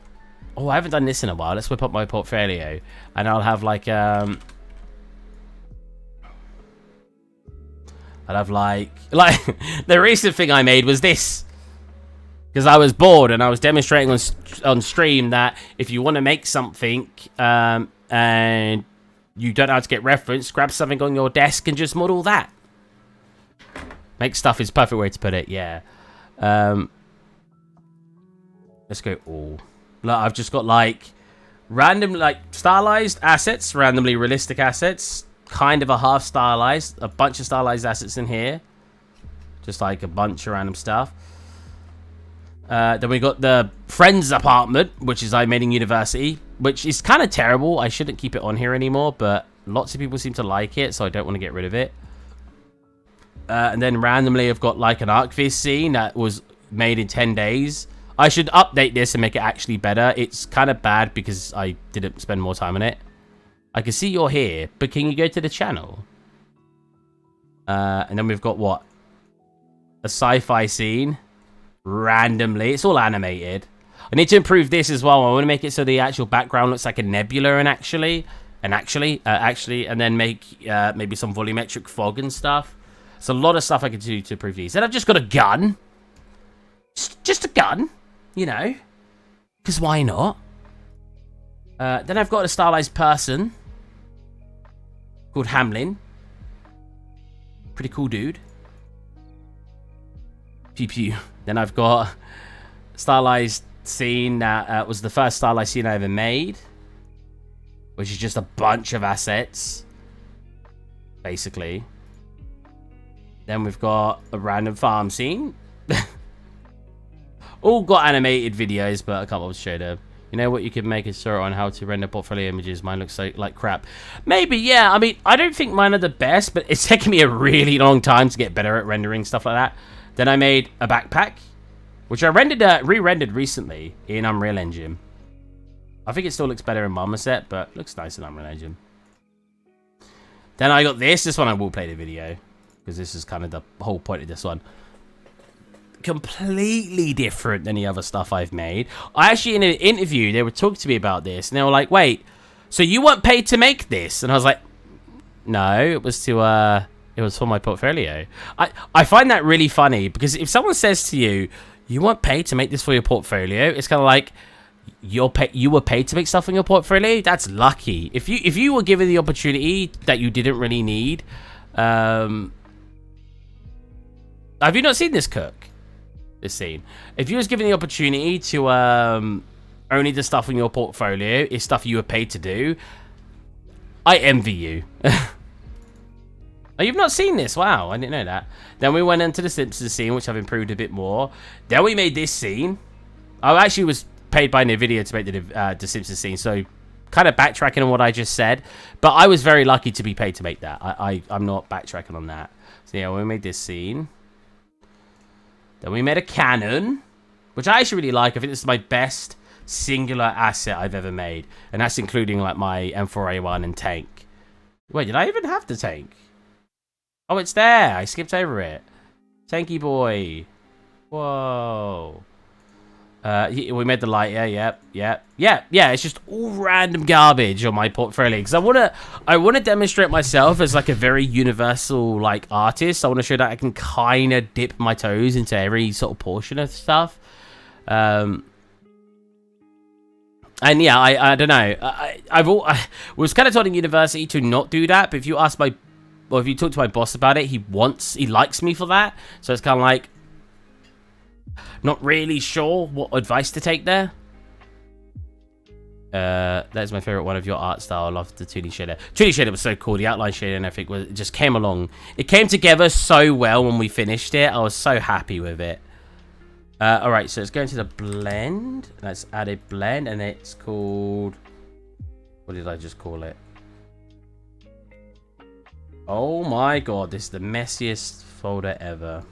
oh, I haven't done this in a while. Let's whip up my portfolio. And I'll have like, I'll have like the recent thing I made was this, because I was bored and I was demonstrating on stream that if you want to make something and you don't know how to get reference, grab something on your desk and just model that. Make stuff is the perfect way to put it. Yeah. Let's go all. Look, I've just got like random like stylized assets, randomly realistic assets. Kind of a half stylized, a bunch of stylized assets in here, just like a bunch of random stuff. Then we got the friend's apartment, which is I made in university, which is kind of terrible. I shouldn't keep it on here anymore, but lots of people seem to like it, so I don't want to get rid of it. And then randomly I've got like an ArcViz scene that was made in 10 days. I should update this and make it actually better. It's kind of bad because I didn't spend more time on it. I can see you're here, but can you go to the channel? And then we've got what? A sci-fi scene. Randomly. It's all animated. I need to improve this as well. I want to make it so the actual background looks like a nebula and actually, and then make maybe some volumetric fog and stuff. It's a lot of stuff I can do to improve these. Then I've just got a gun. Just a gun, you know. Because why not? Then I've got a stylized person called Hamlin. Pretty cool dude. Pew pew. Then I've got a stylized scene that was the first stylized scene I ever made, which is just a bunch of assets, basically. Then we've got a random farm scene. All got animated videos, but I can't bother to show them. You know what? You can make a tutorial on how to render portfolio images. Mine looks like crap. Maybe, yeah. I mean, I don't think mine are the best, but it's taken me a really long time to get better at rendering stuff like that. Then I made a backpack, which I re-rendered recently in Unreal Engine. I think it still looks better in Marmoset, but looks nice in Unreal Engine. Then I got this. This one I will play the video, because this is kind of the whole point of this one. Completely different than the other stuff I've made. I actually, in an interview, they were talking to me about this, and they were like, wait, so you weren't paid to make this? And I was like, no, it was for my portfolio. I find that really funny, because if someone says to you, you weren't paid to make this for your portfolio, it's kind of like, you were paid to make stuff in your portfolio? That's lucky. If you were given the opportunity that you didn't really need, have you not seen this, Cook? This scene. If you was given the opportunity to only the stuff in your portfolio is stuff you were paid to do, I envy you. Oh, you've not seen this? Wow, I didn't know that. Then we went into the Simpsons scene, which I've improved a bit more. Then we made this scene. I actually was paid by NVIDIA to make the Simpsons scene, so kind of backtracking on what I just said. But I was very lucky to be paid to make that. I'm not backtracking on that. So yeah, we made this scene. Then we made a cannon, which I actually really like. I think this is my best singular asset I've ever made. And that's including like my M4A1 and tank. Wait, did I even have the tank? Oh, it's there. I skipped over it. Tanky boy. Whoa. We made the lighter. Yep. It's just all random garbage on my portfolio because I wanna demonstrate myself as like a very universal like artist. I want to show that I can kind of dip my toes into every sort of portion of stuff. And yeah, I don't know. I was kind of told in university to not do that, but if you ask if you talk to my boss about it, he likes me for that. So it's kind of like, not really sure what advice to take there. That's my favorite one of your art style. I love the 2D shader. 2D shader was so cool. The outline shader and everything it just came along. It came together so well when we finished it. I was so happy with it. All right, so let's go into the blend. Let's add a blend, and it's called. What did I just call it? Oh my god, this is the messiest folder ever.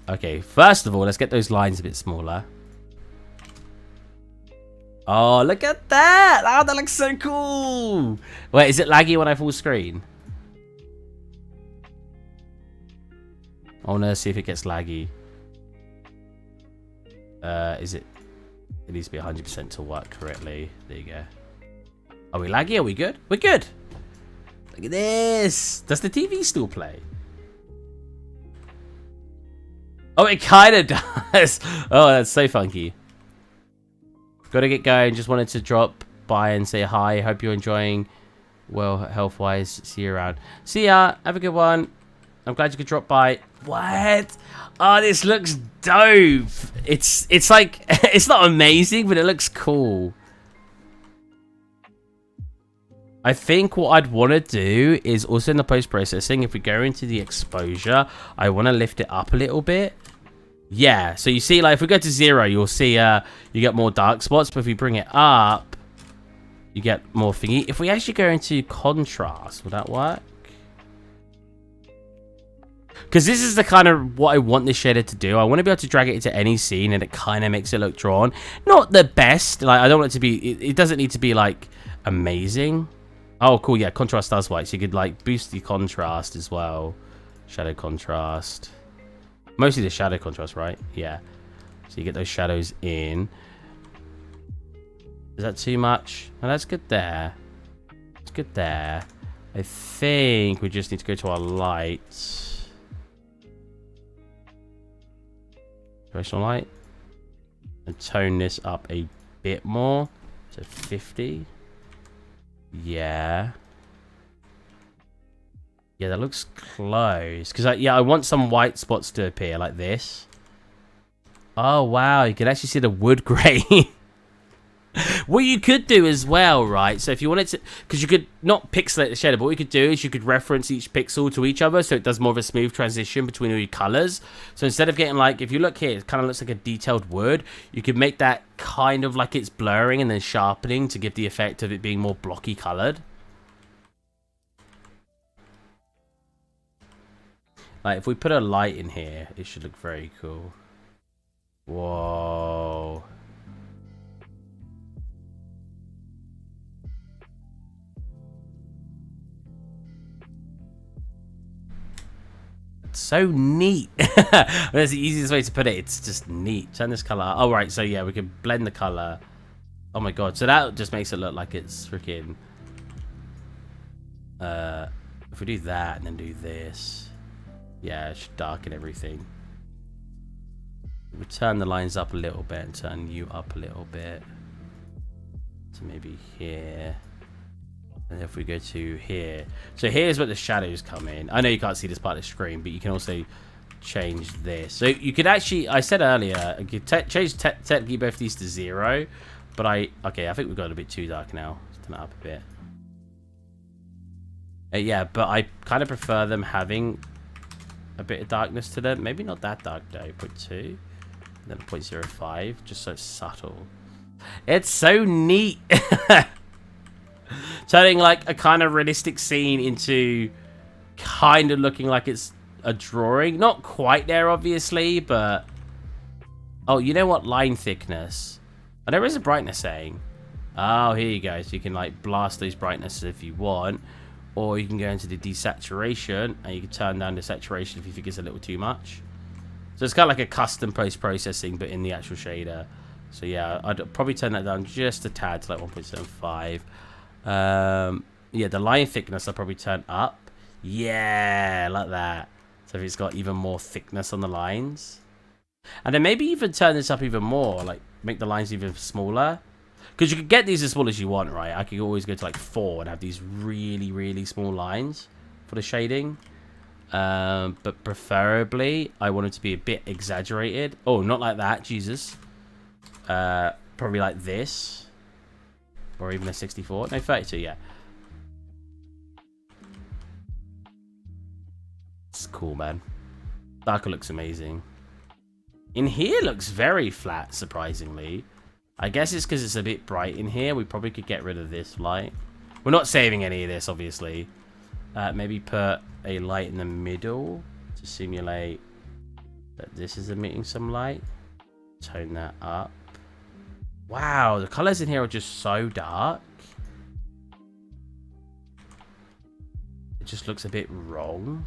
Okay, first of all, let's get those lines a bit smaller. Oh, look at that! Oh, that looks so cool! Wait, is it laggy when I full screen? I want to see if it gets laggy. Is it? It needs to be 100% to work correctly. There you go. Are we laggy? Are we good? We're good! Look at this! Does the TV still play? Oh, it kind of does. Oh, that's so funky. Gotta get going. Just wanted to drop by and say hi. Hope you're enjoying well, health-wise. See you around. See ya. Have a good one. I'm glad you could drop by. What? Oh, this looks dope. It's like, it's not amazing, but it looks cool. I think what I'd want to do is also in the post-processing, if we go into the exposure, I want to lift it up a little bit. Yeah, so you see, like, if we go to 0, you'll see you get more dark spots, but if we bring it up, you get more thingy. If we actually go into contrast, will that work? Because this is the kind of what I want this shader to do. I want to be able to drag it into any scene and it kind of makes it look drawn. Not the best. Like, I don't want it to be... It doesn't need to be, like, amazing. Oh, cool. Yeah, contrast does white. So you could, like, boost the contrast as well. Shadow contrast. Mostly the shadow contrast, right? Yeah. So you get those shadows in. Is that too much? No, that's good there. It's good there. I think we just need to go to our lights. Directional light. And tone this up a bit more. So 50. Yeah. Yeah, that looks close. Because, I want some white spots to appear like this. Oh, wow. You can actually see the wood grain. What you could do as well, right? So if you wanted to... Because you could not pixelate the shader, but what you could do is you could reference each pixel to each other, so it does more of a smooth transition between all your colors. So instead of getting like... If you look here, it kind of looks like a detailed wood. You could make that kind of like it's blurring and then sharpening to give the effect of it being more blocky colored. Like, if we put a light in here, it should look very cool. Whoa. It's so neat. That's the easiest way to put it. It's just neat. Turn this color. Oh, right. So, yeah, we can blend the color. Oh, my God. So that just makes it look like it's freaking... if we do that and then do this... Yeah, it should darken everything. We turn the lines up a little bit and turn you up a little bit. So maybe here. And if we go to here. So here's where the shadows come in. I know you can't see this part of the screen, but you can also change this. So you could actually, I said earlier, you could change technically both these to 0. But okay, I think we've got a bit too dark now. Let's turn it up a bit. Yeah, but I kind of prefer them having a bit of darkness to them. Maybe not that dark though. 0.2. Then 0.05. Just so subtle. It's so neat. Turning like a kind of realistic scene into kind of looking like it's a drawing. Not quite there, obviously, but... Oh, you know what? Line thickness. Oh, there is a brightness saying. Oh, here you go. So you can like blast those brightnesses if you want. Or you can go into the desaturation, and you can turn down the saturation if you think it's a little too much. So it's kind of like a custom post-processing, but in the actual shader. So yeah, I'd probably turn that down just a tad to like 1.75. Yeah, the line thickness I'll probably turn up. Yeah, like that. So if it's got even more thickness on the lines. And then maybe even turn this up even more, like make the lines even smaller. Because you could get these as small as you want, right? I could always go to like 4 and have these really, really small lines for the shading. But preferably, I want it to be a bit exaggerated. Oh, not like that, Jesus. Probably like this. Or even a 64. No, 32, yeah. It's cool, man. Darker looks amazing. In here looks very flat, surprisingly. I guess it's because it's a bit bright in here. We probably could get rid of this light. We're not saving any of this, obviously. Maybe put a light in the middle to simulate that this is emitting some light. Tone that up. Wow, the colors in here are just so dark. It just looks a bit wrong.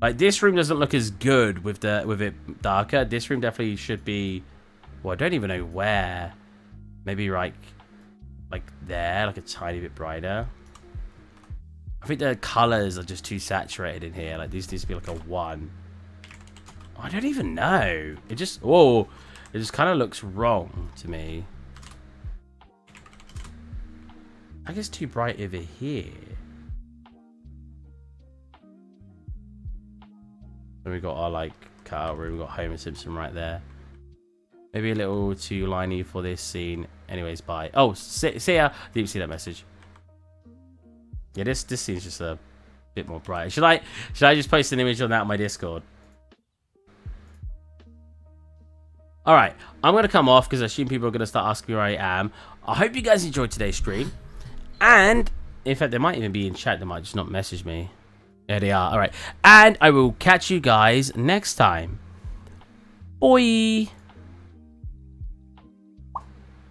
Like, this room doesn't look as good with it darker. This room definitely should be... Well, I don't even know where. Maybe like there, like a tiny bit brighter. I think the colors are just too saturated in here. Like, this needs to be like a 1. I don't even know. It just, whoa, it just kind of looks wrong to me. I guess too bright over here. Then we got our like cutout room. We got Homer Simpson right there. Maybe a little too liney for this scene. Anyways, bye. Oh, see ya. Didn't see that message. Yeah, this scene's just a bit more bright. Should I just post an image on that on my Discord? Alright, I'm going to come off because I assume people are going to start asking where I am. I hope you guys enjoyed today's stream. And, in fact, they might even be in chat. They might just not message me. There they are. All right. And I will catch you guys next time. Bye.